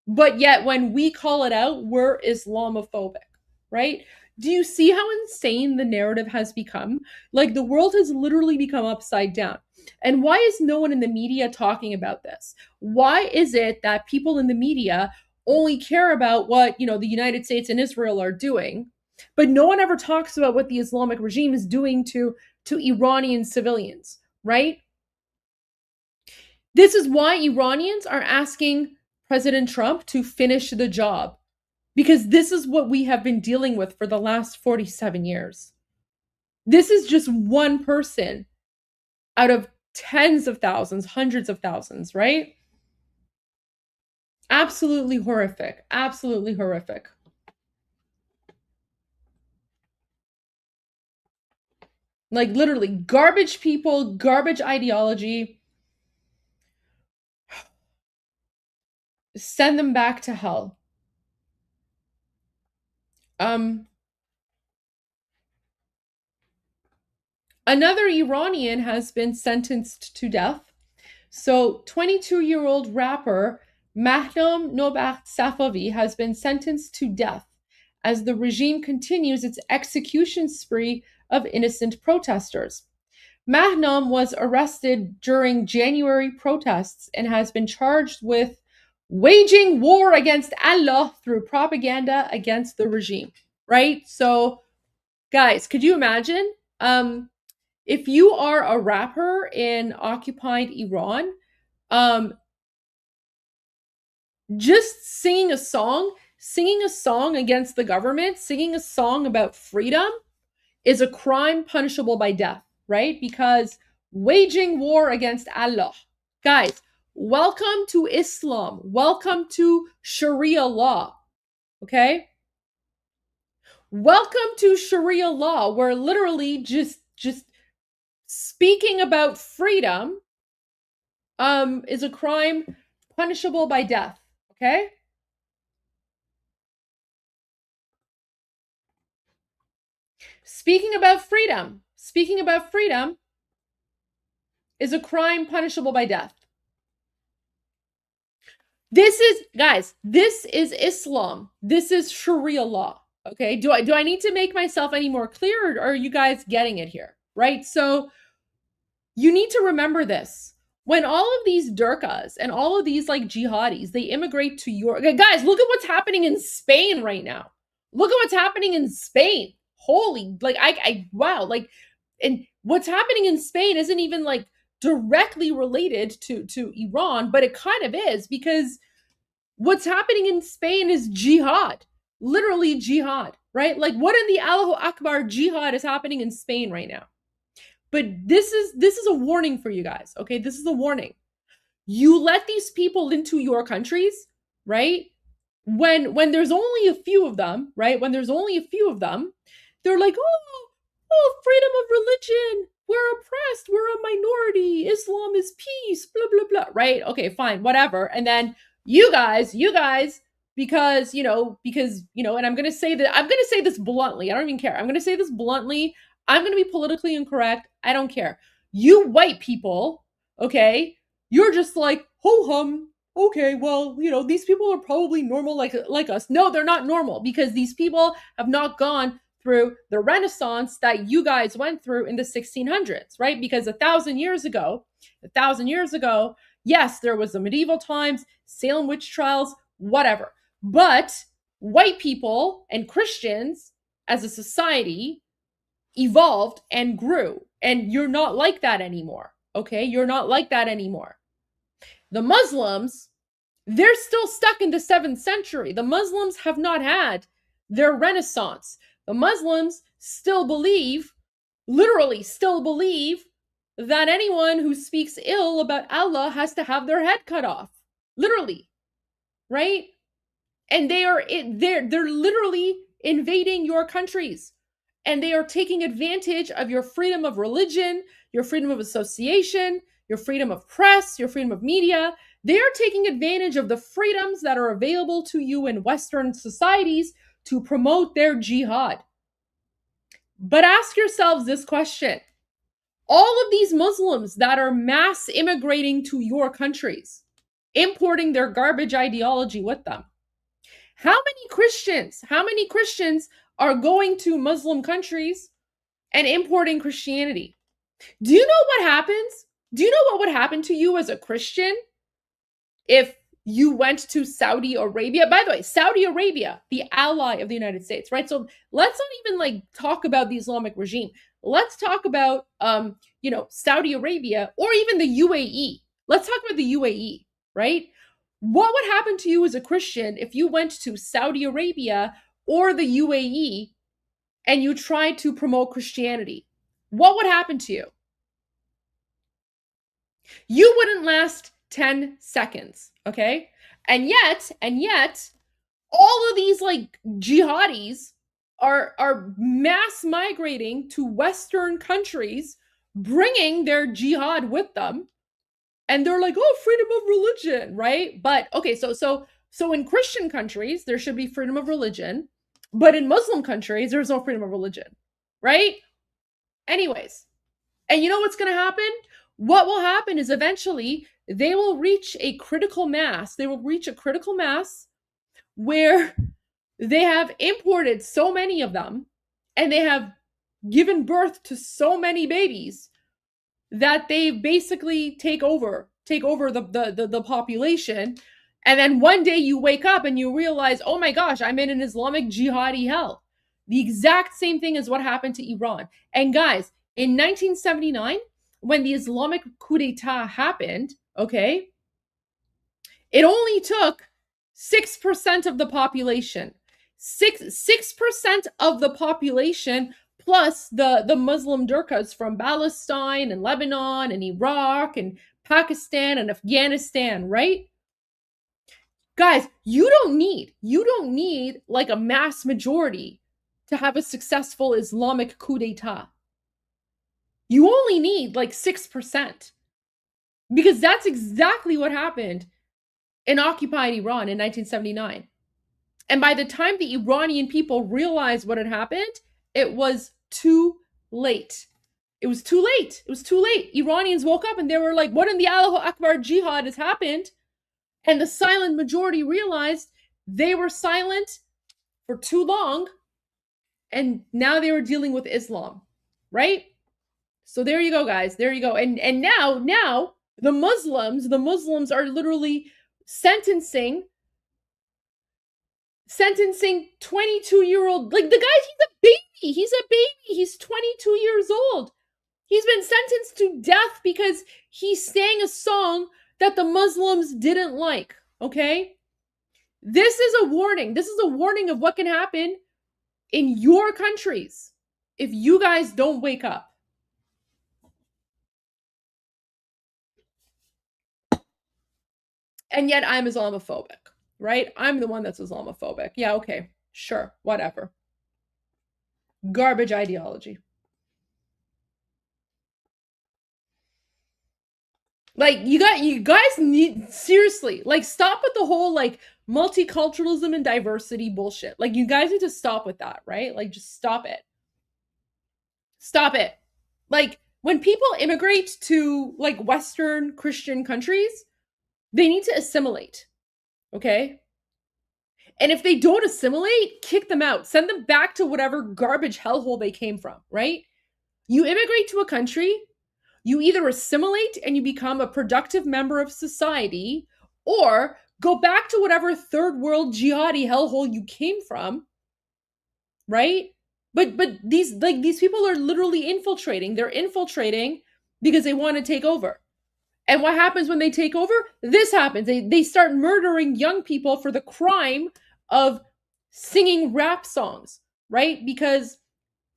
But yet when we call it out, we're Islamophobic, right? Do you see how insane the narrative has become? Like, the world has literally become upside down. And why is no one in the media talking about this? Why is it that people in the media only care about what, the United States and Israel are doing, but no one ever talks about what the Islamic regime is doing to Iranian civilians, right? This is why Iranians are asking President Trump to finish the job. Because this is what we have been dealing with for the last 47 years. This is just one person out of tens of thousands, hundreds of thousands, right? Absolutely horrific. Absolutely horrific. Like literally garbage people, garbage ideology. Send them back to hell. Another Iranian has been sentenced to death. So 22-year-old rapper Mahnam Nobakht Safavi has been sentenced to death as the regime continues its execution spree of innocent protesters. Mahnam was arrested during January protests and has been charged with waging war against Allah through propaganda against the regime, right? So, guys, could you imagine if you are a rapper in occupied Iran, just singing a song against the government, singing a song about freedom is a crime punishable by death, right? Because waging war against Allah. Guys, welcome to Islam. Welcome to Sharia law. Okay? Welcome to Sharia law, where literally just speaking about freedom is a crime punishable by death. Okay? Speaking about freedom is a crime punishable by death. This is, guys, this is Islam. This is Sharia law. Okay? Do I need to make myself any more clear, or are you guys getting it here? Right? So you need to remember this. When all of these Durkas and all of these like jihadis, they immigrate to Europe. Guys, look at what's happening in Spain right now. Look at what's happening in Spain. Holy, like wow, like, and what's happening in Spain isn't even like directly related to Iran, but it kind of is, because what's happening in Spain is jihad, literally jihad, right? Like, what in the Allahu Akbar jihad is happening in Spain right now? But this is a warning for you guys, okay? This is a warning. You let these people into your countries, right? When there's only a few of them, right? When there's only a few of them, they're like, oh, freedom of religion. We're oppressed. We're a minority. Islam is peace, blah, blah, blah, right? Okay, fine, whatever. And then you guys, because, and I'm going to say this bluntly. I don't even care. I'm going to say this bluntly. I'm going to be politically incorrect. I don't care. You white people, okay, you're just like, ho-hum. Okay, well, these people are probably normal like us. No, they're not normal, because these people have not gone through the Renaissance that you guys went through in the 1600s, right? Because 1,000 years ago, yes, there was the medieval times, Salem witch trials, whatever. But white people and Christians as a society evolved and grew, and you're not like that anymore, okay? You're not like that anymore. The Muslims, they're still stuck in the 7th century. The Muslims have not had their Renaissance. The Muslims still believe, literally still believe, that anyone who speaks ill about Allah has to have their head cut off. Literally, right? And they're literally invading your countries. And they are taking advantage of your freedom of religion, your freedom of association, your freedom of press, your freedom of media. They are taking advantage of the freedoms that are available to you in Western societies to promote their jihad. But ask yourselves this question. All of these Muslims that are mass immigrating to your countries, importing their garbage ideology with them, how many Christians are going to Muslim countries and importing Christianity? Do you know what happens? Do you know what would happen to you as a Christian if you went to Saudi Arabia? By the way, Saudi Arabia, the ally of the United States, right? So let's not even talk about the Islamic regime. Let's talk about, Saudi Arabia, or even the UAE. Let's talk about the UAE, right? What would happen to you as a Christian if you went to Saudi Arabia or the UAE and you tried to promote Christianity? What would happen to you? You wouldn't last 10 seconds, okay? And yet, all of these jihadis are mass migrating to Western countries, bringing their jihad with them, and they're like, oh, freedom of religion, right? But okay, so in Christian countries there should be freedom of religion, but in Muslim countries there's no freedom of religion, right? Anyways, and you know what's going to happen? What will happen is eventually they will reach a critical mass. They will reach a critical mass where they have imported so many of them and they have given birth to so many babies that they basically take over the population. And then one day you wake up and you realize, oh my gosh, I'm in an Islamic jihadi hell. The exact same thing is what happened to Iran. And guys, in 1979, when the Islamic coup d'etat happened, okay, it only took 6% of the population. 6% of the population plus the Muslim Durkas from Palestine and Lebanon and Iraq and Pakistan and Afghanistan, right? Guys, you don't need like a mass majority to have a successful Islamic coup d'etat. You only need like 6%. Because that's exactly what happened in occupied Iran in 1979. And by the time the Iranian people realized what had happened, it was too late. It was too late. It was too late. Iranians woke up and they were like, what in the Allahu Akbar jihad has happened? And the silent majority realized they were silent for too long. And now they were dealing with Islam, right? So there you go, guys. There you go. And now the Muslims are literally sentencing 22-year-old, like the guy, he's a baby, he's 22 years old. He's been sentenced to death because he sang a song that the Muslims didn't like, okay? This is a warning. This is a warning of what can happen in your countries if you guys don't wake up. And yet I'm Islamophobic, right? I'm the one that's Islamophobic. Yeah, okay, sure, whatever. Garbage ideology. Like, you guys need, seriously, like, stop with the whole, like, multiculturalism and diversity bullshit. Like, you guys need to stop with that, right? Like, just stop it. Stop it. Like, when people immigrate to, like, Western Christian countries, they need to assimilate, okay? And if they don't assimilate, kick them out. Send them back to whatever garbage hellhole they came from, right? You immigrate to a country, you either assimilate and you become a productive member of society, or go back to whatever third world jihadi hellhole you came from, right? But these people are literally infiltrating. They're infiltrating because they want to take over. And what happens when they take over? This happens. They start murdering young people for the crime of singing rap songs, right? Because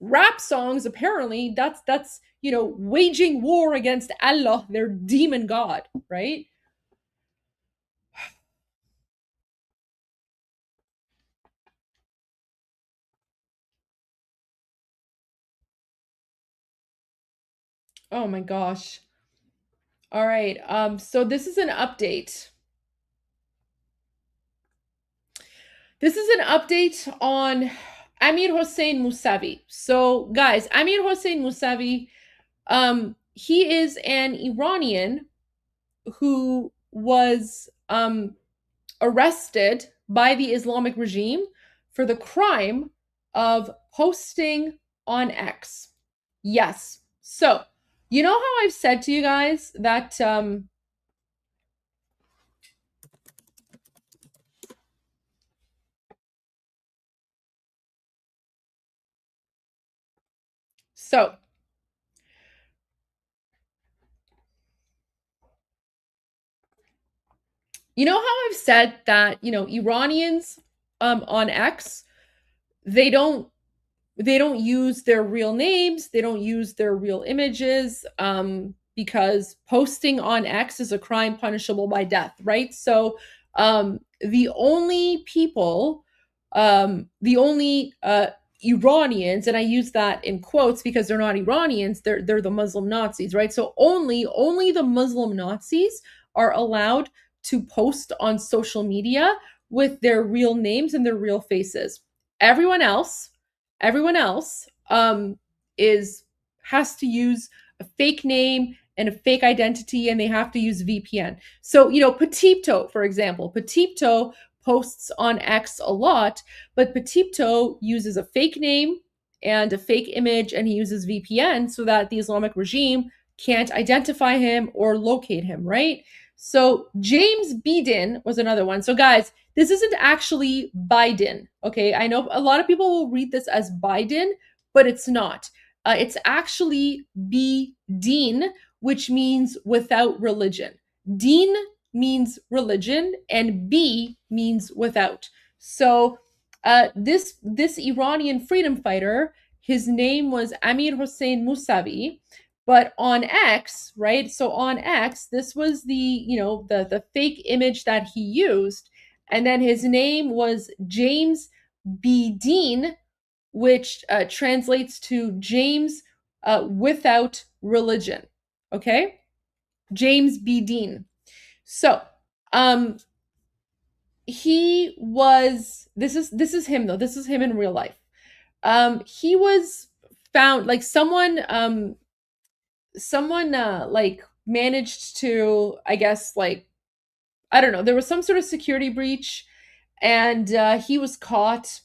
rap songs, apparently, that's you know, waging war against Allah, their demon god, right? Oh my gosh. All right. So this is an update. This is an update on Amir Hossein Mousavi. So guys, Amir Hossein Mousavi, he is an Iranian who was arrested by the Islamic regime for the crime of posting on X. Yes. So, you know how I've said to you guys that so you know how I've said that, you know, Iranians on X, they don't use their real names, they don't use their real images, because posting on X is a crime punishable by death, right? So the only people, the only Iranians, and I use that in quotes because they're not Iranians, they're the Muslim Nazis, right? So only the Muslim Nazis are allowed to post on social media with their real names and their real faces. Everyone else is has to use a fake name and a fake identity, and they have to use VPN. So, Petito, for example, Petito posts on X a lot, but Petito uses a fake name and a fake image, and he uses VPN so that the Islamic regime can't identify him or locate him, right? So James Biden was another one. So guys, this isn't actually Biden, okay? I know a lot of people will read this as Biden, but it's not. It's actually B-Deen, which means without religion. Deen means religion, and B means without. So this Iranian freedom fighter, his name was Amir Hossein Mousavi, but on X, right? So on X, this was the fake image that he used, and then his name was James B. Dean, which translates to James without religion. Okay, James B. Dean. So, he was. This is him though. This is him in real life. He was found, like someone like managed to, I guess, like, I don't know, there was some sort of security breach, and he was caught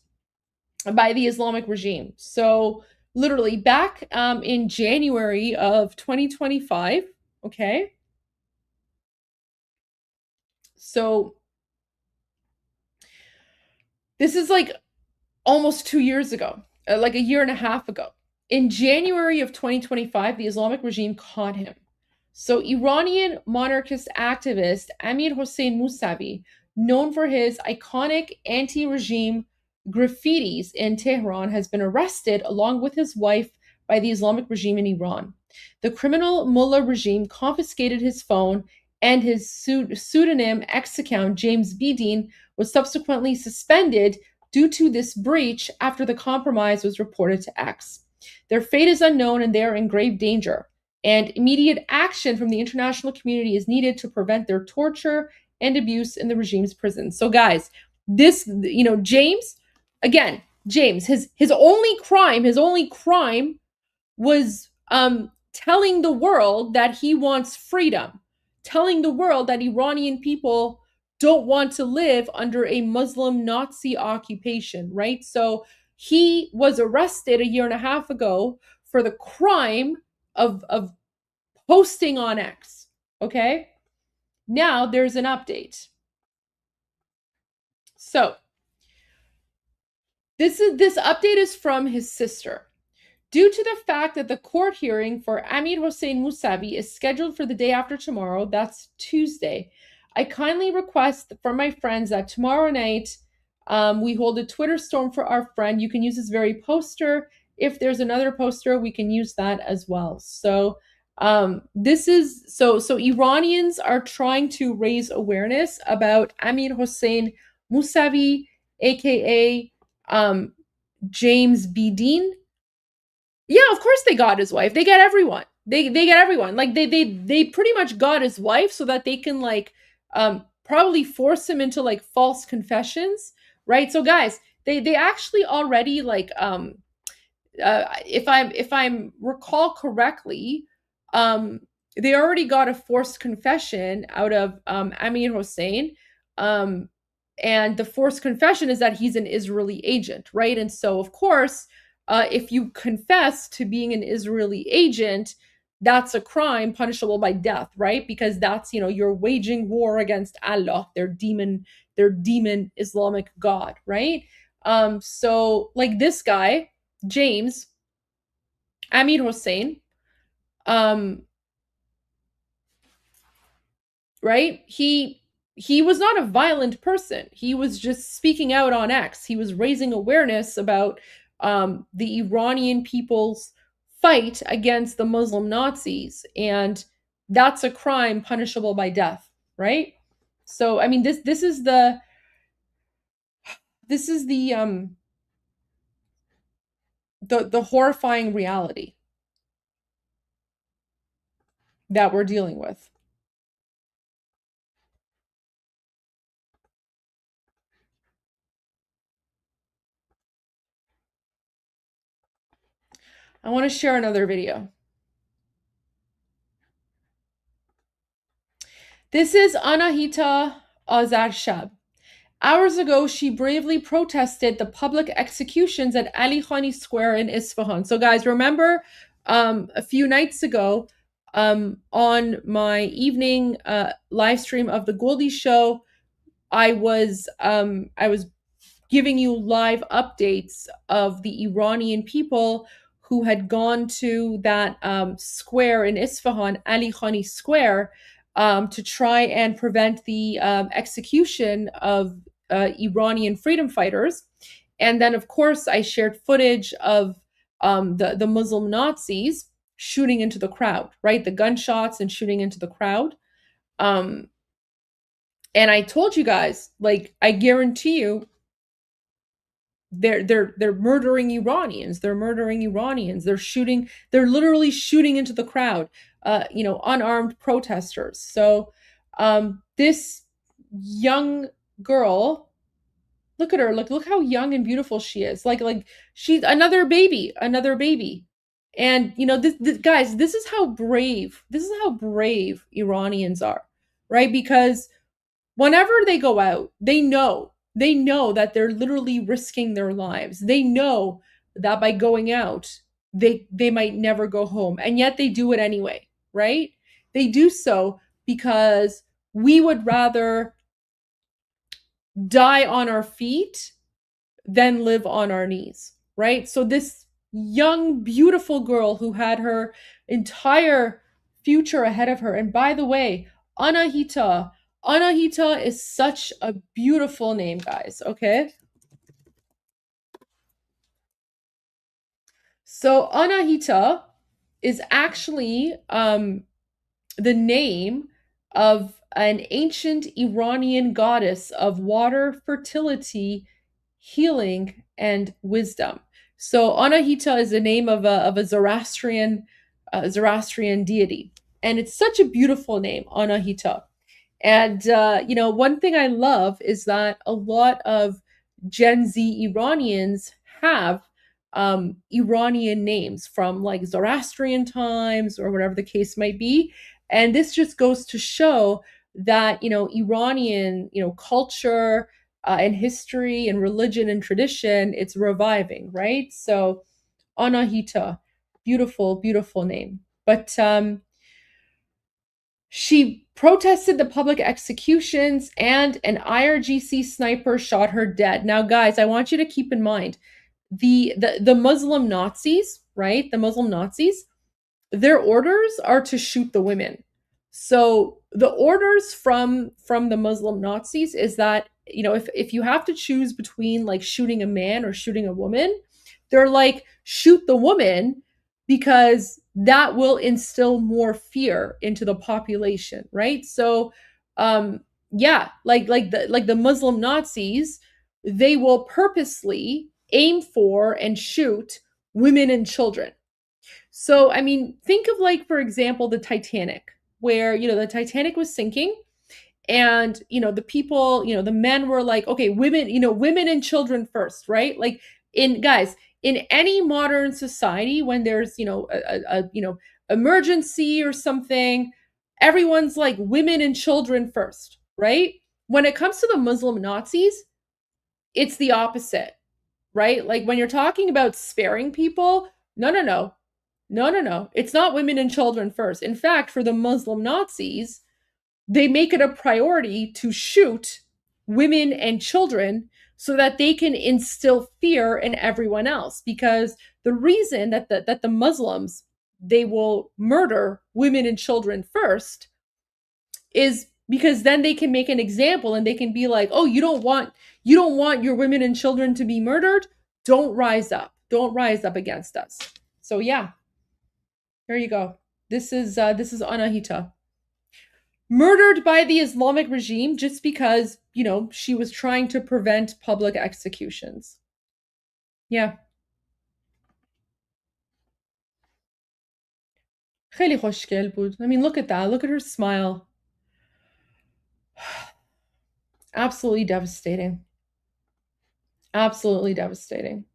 by the Islamic regime. So literally back in January of 2025, okay? So this is like almost 2 years ago, like a year and a half ago. In January of 2025, the Islamic regime caught him. So Iranian monarchist activist Amir Hossein Mousavi, known for his iconic anti-regime graffitis in Tehran, has been arrested along with his wife by the Islamic regime in Iran. The criminal mullah regime confiscated his phone, and his pseudonym X account, James Bidin, was subsequently suspended due to this breach after the compromise was reported to X. Their fate is unknown, and they are in grave danger, and immediate action from the international community is needed to prevent their torture and abuse in the regime's prisons. So guys, this, James, again, James, his only crime was telling the world that he wants freedom, telling the world that Iranian people don't want to live under a Muslim Nazi occupation, right? So he was arrested a year and a half ago for the crime of posting on X, okay? Now there's an update. So this update is from his sister. Due to the fact that the court hearing for Amir Hossein Mousavi is scheduled for the day after tomorrow, that's Tuesday, I kindly request from my friends that tomorrow night we hold a Twitter storm for our friend. You can use this very poster. If there's another poster, we can use that as well. So this is so Iranians are trying to raise awareness about Amir Hossein Mousavi, aka James Bidin. Yeah, of course they got his wife. They get everyone. They get everyone. Like they pretty much got his wife so that they can like probably force him into like false confessions, right? So guys, they actually already like if I'm recall correctly, they already got a forced confession out of Amir Hossein. And the forced confession is that he's an Israeli agent, right? And so of course, if you confess to being an Israeli agent, that's a crime punishable by death, right? Because that's, you're waging war against Allah, their demon Islamic God, right? So like this guy, James Amir Hossein, right? He was not a violent person. He was just speaking out on X. He was raising awareness about the Iranian people's fight against the Muslim Nazis, and that's a crime punishable by death, right? So I mean, this is the the horrifying reality that we're dealing with. I want to share another video. This is Anahita Azarshab. Hours ago, she bravely protested the public executions at Ali Khani Square in Isfahan. So, guys, remember a few nights ago on my evening live stream of the Goldie show, I was giving you live updates of the Iranian people who had gone to that square in Isfahan, Ali Khani Square, to try and prevent the execution of Iranian freedom fighters. And then, of course, I shared footage of the Muslim Nazis shooting into the crowd, right? The gunshots and shooting into the crowd. And I told you guys, like, I guarantee you, they're murdering Iranians. They're murdering Iranians. They're literally shooting into the crowd, unarmed protesters. So this young girl, look at her, look how young and beautiful she is. Like she's another baby. And this guys, this is how brave Iranians are, right? Because whenever they go out, they know that they're literally risking their lives. They know that by going out, they might never go home. And yet they do it anyway, right? They do so because we would rather die on our feet than live on our knees, right? So this young, beautiful girl who had her entire future ahead of her. And by the way, Anahita is such a beautiful name, guys, okay? So Anahita is actually the name of an ancient Iranian goddess of water, fertility, healing, and wisdom. So Anahita is the name of a Zoroastrian deity. And it's such a beautiful name, Anahita. And, one thing I love is that a lot of Gen Z Iranians have Iranian names from like Zoroastrian times or whatever the case might be. And this just goes to show that, Iranian, culture and history and religion and tradition, it's reviving, right? So Anahita, beautiful, beautiful name. But she protested the public executions and an IRGC sniper shot her dead. Now, guys, I want you to keep in mind the Muslim Nazis, right? The Muslim Nazis, their orders are to shoot the women. So the orders from the Muslim Nazis is that, if you have to choose between like shooting a man or shooting a woman, they're like, shoot the woman because that will instill more fear into the population, right? So like the Muslim Nazis, they will purposely aim for and shoot women and children. So, I mean, think of like, for example, the Titanic, where, the Titanic was sinking and, the people, the men were like, okay, women and children first, right? Like in any modern society, when there's, a emergency or something, everyone's like women and children first, right? When it comes to the Muslim Nazis, it's the opposite, right? Like when you're talking about sparing people, no. It's not women and children first. In fact, for the Muslim Nazis, they make it a priority to shoot women and children so that they can instill fear in everyone else. Because the reason that the Muslims, they will murder women and children first is because then they can make an example and they can be like, oh, you don't want your women and children to be murdered? Don't rise up against us. So yeah, there you go. This is Anahita, murdered by the Islamic regime just because, she was trying to prevent public executions. Yeah. خیلی خوشگل بود. I mean, look at that. Look at her smile. Absolutely devastating. Absolutely devastating.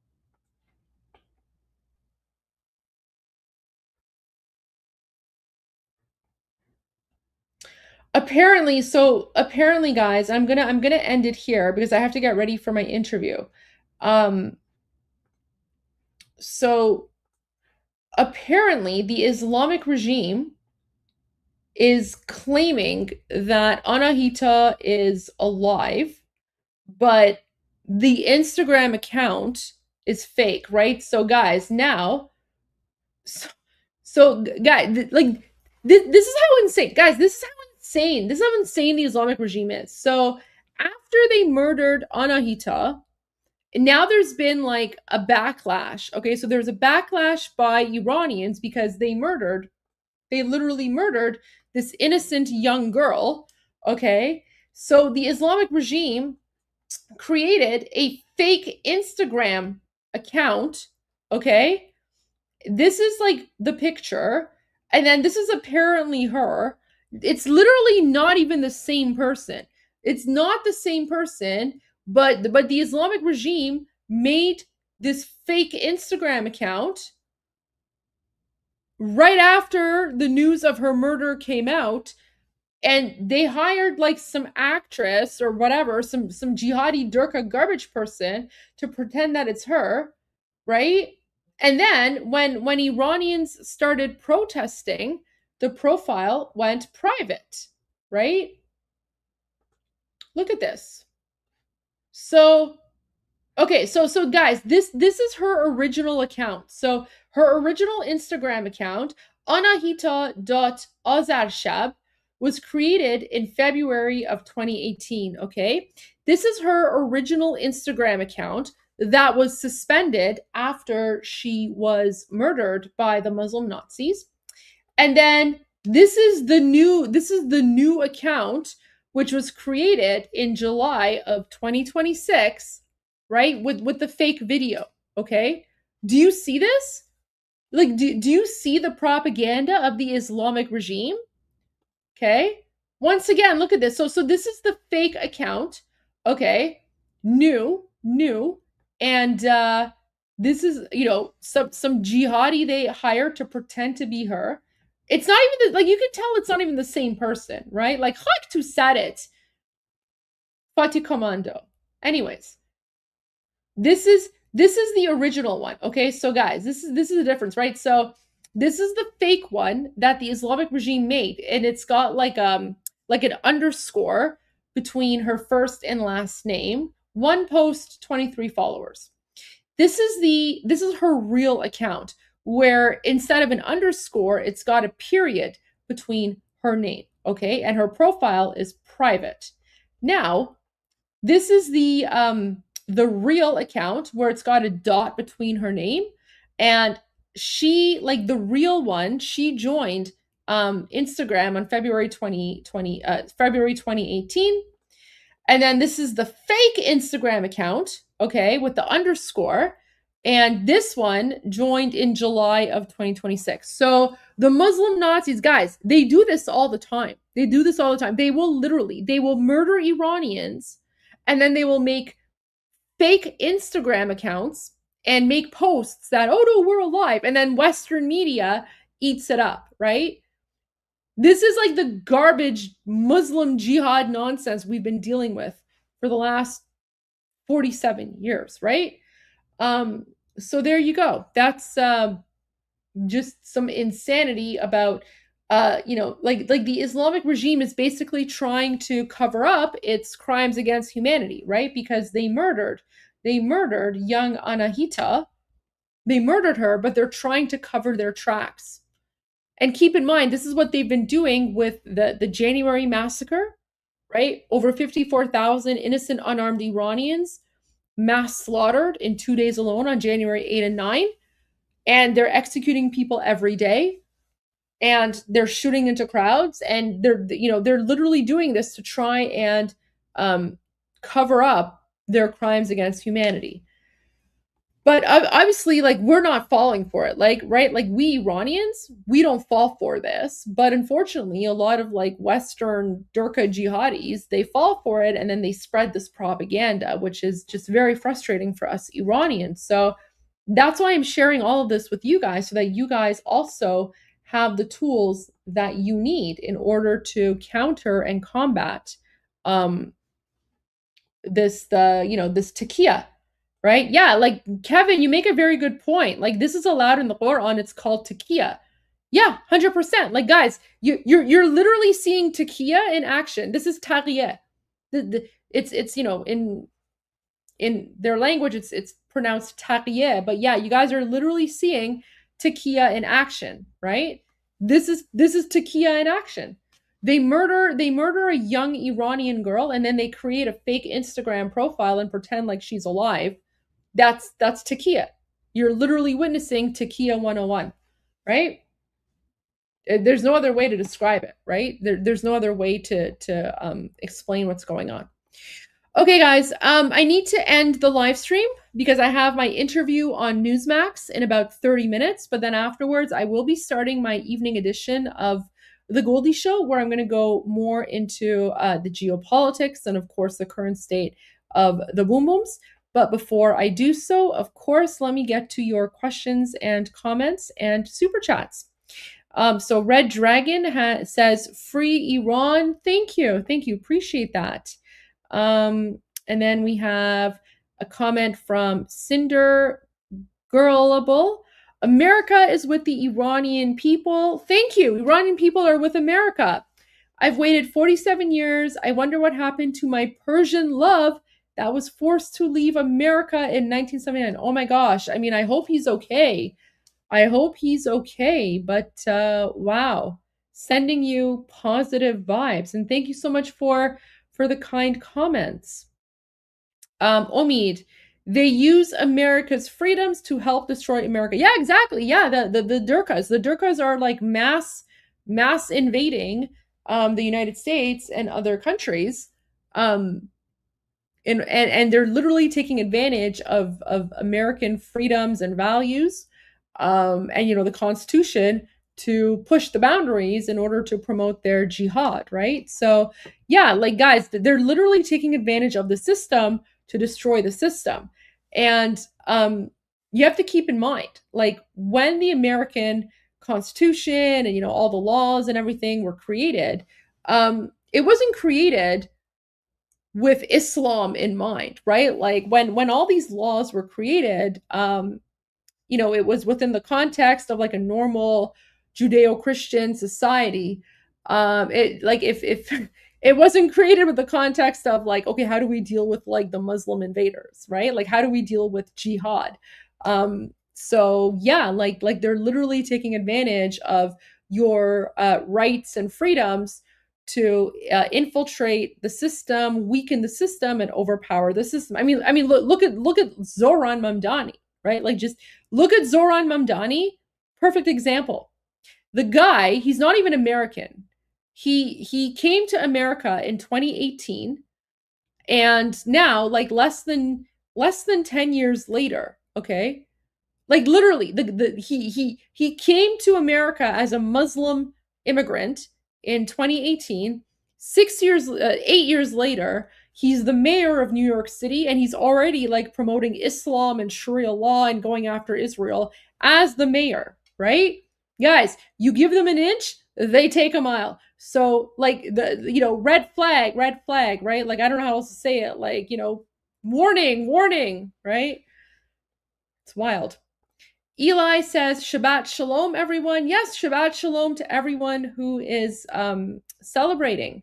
Apparently, guys, I'm gonna end it here because I have to get ready for my interview. So apparently the Islamic regime is claiming that Anahita is alive, but the Instagram account is fake, right? So guys, now, so guys, like this is how insane, guys, this is how insane the Islamic regime is. So after they murdered Anahita, now there's been like a backlash. Okay, so there's a backlash by Iranians because they literally murdered this innocent young girl. Okay, so the Islamic regime created a fake Instagram account. Okay, this is like the picture, and then this is apparently her. It's literally not even the same person. It's not the same person, but the Islamic regime made this fake Instagram account right after the news of her murder came out, and they hired like some actress or whatever, some jihadi Durka garbage person to pretend that it's her, right? And then when Iranians started protesting, the profile went private, right? Look at this. So okay, so guys, this is her original account. So her original Instagram account, anahita.azarshab, was created in February of 2018, okay? This is her original Instagram account that was suspended after she was murdered by the Muslim Nazis. And then this is the new account, which was created in July of 2026, right? With the fake video, okay? Do you see this? Like, do you see the propaganda of the Islamic regime? Okay. Once again, look at this. So this is the fake account. Okay. New. And this is, some jihadi they hired to pretend to be her. It's not even like, you can tell it's not even the same person, right? Like, hak tu sadet. Fatih Commando. Anyways, this is the original one. Okay, so guys, this is the difference, right? So this is the fake one that the Islamic regime made, and it's got like an underscore between her first and last name. One post, 23 followers. This is her real account, where instead of an underscore, it's got a period between her name, okay? And her profile is private. Now, this is the real account where it's got a dot between her name, and she, like the real one, she joined Instagram on February 2018. And then this is the fake Instagram account, okay, with the underscore. And this one joined in July of 2026. So the Muslim Nazis, guys, they do this all the time. They will murder Iranians, and then they will make fake Instagram accounts and make posts that, oh no, we're alive. And then Western media eats it up, right? This is like the garbage Muslim jihad nonsense we've been dealing with for the last 47 years, right? So there you go. That's just some insanity about, like the Islamic regime is basically trying to cover up its crimes against humanity, right? Because they murdered young Anahita. They murdered her, but they're trying to cover their tracks. And keep in mind, this is what they've been doing with the January massacre, right? Over 54,000 innocent unarmed Iranians mass slaughtered in 2 days alone on January 8 and 9. And they're executing people every day. And they're shooting into crowds. And they're literally doing this to try and cover up their crimes against humanity. But obviously, like, we're not falling for it, like, right? Like, we Iranians, we don't fall for this, but unfortunately a lot of like Western Durka jihadis, they fall for it, and then they spread this propaganda, which is just very frustrating for us Iranians. So that's why I'm sharing all of this with you guys, so that you guys also have the tools that you need in order to counter and combat this taqiyya, right? Yeah, like Kevin, you make a very good point. Like, this is allowed in the Quran. It's called taqiyya. Yeah, 100%. Like, guys, you're literally seeing taqiyya in action. This is taqiyya. It's in their language, it's pronounced taqiyya, but yeah, you guys are literally seeing taqiyya in action, right? This is taqiyya in action. They murder a young Iranian girl, and then they create a fake Instagram profile and pretend like she's alive. That's taqiyya. You're literally witnessing taqiyya 101, right? There's no other way to describe it, right? There's no other way to explain what's going on. Okay, guys, I need to end the live stream because I have my interview on Newsmax in about 30 minutes, but then afterwards I will be starting my evening edition of the Goldie Show, where I'm going to go more into the geopolitics and, of course, the current state of the boom booms. But before I do so, of course, let me get to your questions and comments and super chats. So Red Dragon says, free Iran. Thank you. Appreciate that. And then we have a comment from Cinder Girlable. America is with the Iranian people. Thank you. Iranian people are with America. I've waited 47 years. I wonder what happened to my Persian love that was forced to leave America in 1979. Oh my gosh. I mean, I hope he's okay. But wow. Sending you positive vibes. And thank you so much for the kind comments. Omid, they use America's freedoms to help destroy America. Yeah, exactly. Yeah, the Durkas. The Durkas are like mass invading the United States and other countries. And they're literally taking advantage of American freedoms and values, and the Constitution, to push the boundaries in order to promote their jihad, right? So yeah, like, guys, they're literally taking advantage of the system to destroy the system. And you have to keep in mind, like, when the American Constitution and all the laws and everything were created, it wasn't created with Islam in mind, right? Like, when all these laws were created, it was within the context of like a normal Judeo-Christian society. If it wasn't created with the context of like, okay, how do we deal with like the Muslim invaders, right? Like, how do we deal with jihad? So yeah, like they're literally taking advantage of your rights and freedoms to infiltrate the system, weaken the system, and overpower the system. I mean, look at Zoran Mamdani, right? Like, just look at Zoran Mamdani. Perfect example. The guy, he's not even American. He came to America in 2018, and now, like, less than 10 years later, okay? Like, literally, he came to America as a Muslim immigrant in 2018. 8 years later, he's the mayor of New York City, and he's already like promoting Islam and Sharia law and going after Israel as the mayor, right? Guys, you give them an inch, they take a mile. So like, the red flag, right? Like, I don't know how else to say it. Like, warning, right? It's wild. Eli says, Shabbat Shalom, everyone. Yes, Shabbat Shalom to everyone who is celebrating.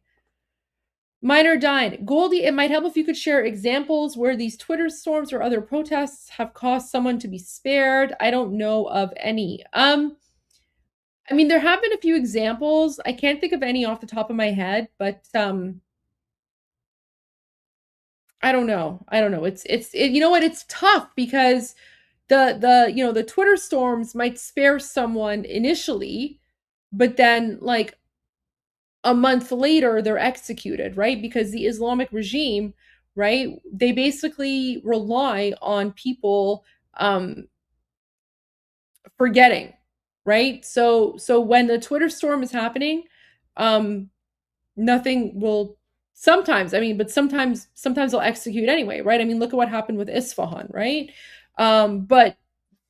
Minor died. Goldie, it might help if you could share examples where these Twitter storms or other protests have caused someone to be spared. I don't know of any. I mean, there have been a few examples. I can't think of any off the top of my head, but I don't know. You know what? It's tough because the Twitter storms might spare someone initially, but then like a month later they're executed, right? Because the Islamic regime, right, they basically rely on people forgetting, right? So when the Twitter storm is happening, nothing will sometimes they'll execute anyway, right? I mean, look at what happened with Isfahan, right? But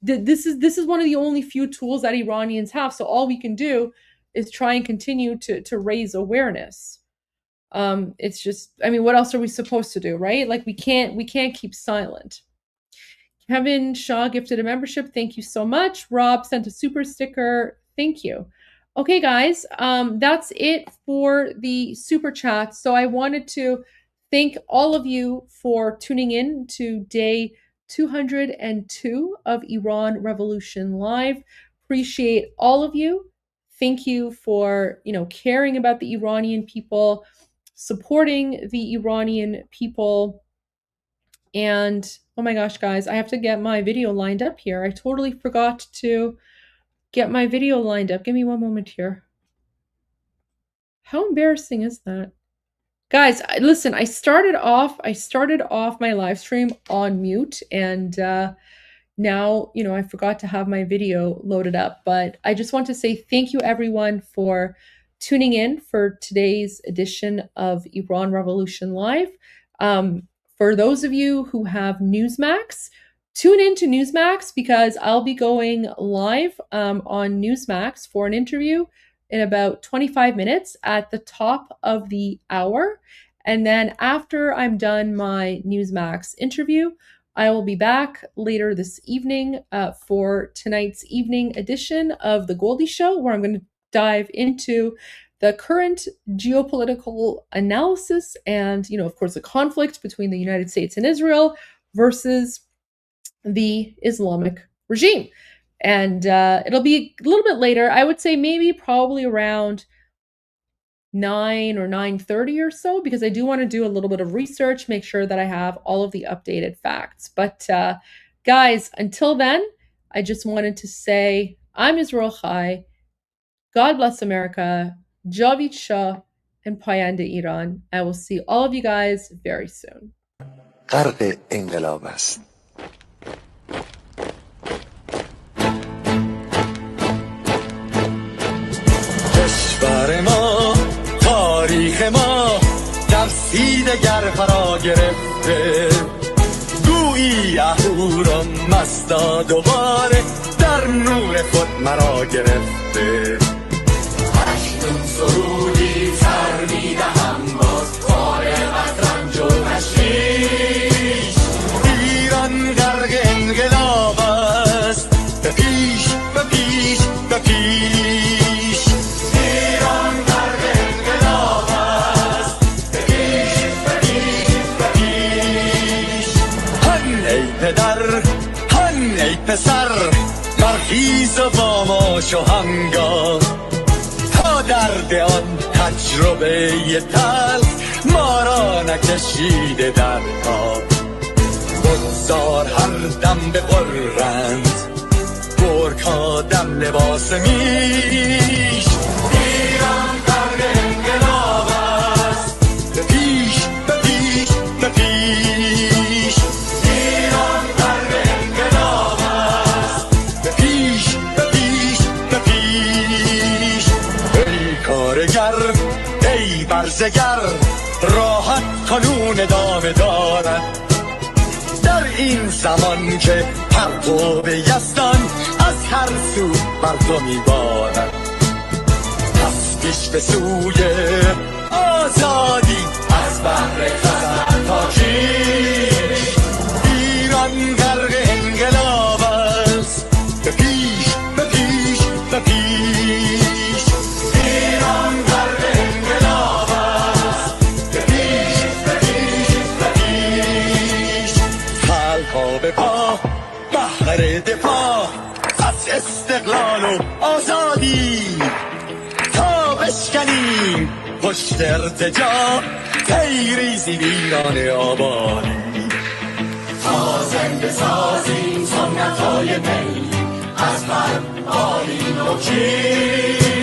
this is one of the only few tools that Iranians have. So all we can do is try and continue to raise awareness. It's just, I mean, what else are we supposed to do, right? Like we can't keep silent. Kevin Shaw gifted a membership. Thank you so much. Rob sent a super sticker. Thank you. Okay, guys, that's it for the super chats. So I wanted to thank all of you for tuning in to day 202 of Iran Revolution Live. Appreciate all of you. Thank you for, caring about the Iranian people, supporting the Iranian people. And oh my gosh, guys, I have to get my video lined up here. I totally forgot to get my video lined up. Give me one moment here. How embarrassing is that? Guys, listen, I started off my live stream on mute, and now, I forgot to have my video loaded up, but I just want to say thank you everyone for tuning in for today's edition of Iran Revolution Live. For those of you who have Newsmax, tune in to Newsmax because I'll be going live on Newsmax for an interview in about 25 minutes at the top of the hour. And then after I'm done my Newsmax interview, I will be back later this evening for tonight's evening edition of the Goldie Show, where I'm going to dive into the current geopolitical analysis and, of course, the conflict between the United States and Israel versus the Islamic regime. And it'll be a little bit later. I would say probably around 9 or 9:30 or so, because I do want to do a little bit of research, make sure that I have all of the updated facts. But guys, until then, I just wanted to say I'm Israel Chai. God bless America. Javid Shah and Payande Iran. I will see all of you guys very soon. غرق انقلاب است. کشور ما، تاریخ ما در سینگر فرا گرفته، گویی اهورا مستا دوباره در نور خود مرا گرفته. اکنون سرودی سر میدهم باز فارغ از رنج و تشویش. ایران غرق انقلاب است، به پیش به پیش به پیش. ایران غرق انقلاب است، به پیش به پیش به پیش. هن ای پدر، هن ای پسر، برخیز و با ما شو همگام. درد آن تجربه تلخ ما را نکشیده در پا. بگذار هر دم ببرند گرگ‌ها دم لباس میش. ایران غرق انقلاب است، به پیش به پیش به پیش. ایران غرق انقلاب است، به پیش به پیش به پیش. ای کارگر، ای برزگر، راحت قانون ادامه دارد در این زمان که پرتو یزدان از هر سو بر تو میبارد. پس پیش به سوی آزادی از بحر خزر تا کیش. ایران غرق انقلاب است، به پیش به پیش به پیش. ایران غرق انقلاب است، به پیش به پیش به پیش. خلق‌ها به پا، بهر دفاع از استقلال و آزادی، تا بشکنیم پشت ارتجاع تیریزی ایران آبادی. تا زنده سازیم سنت‌های می از هر آیین و کیش.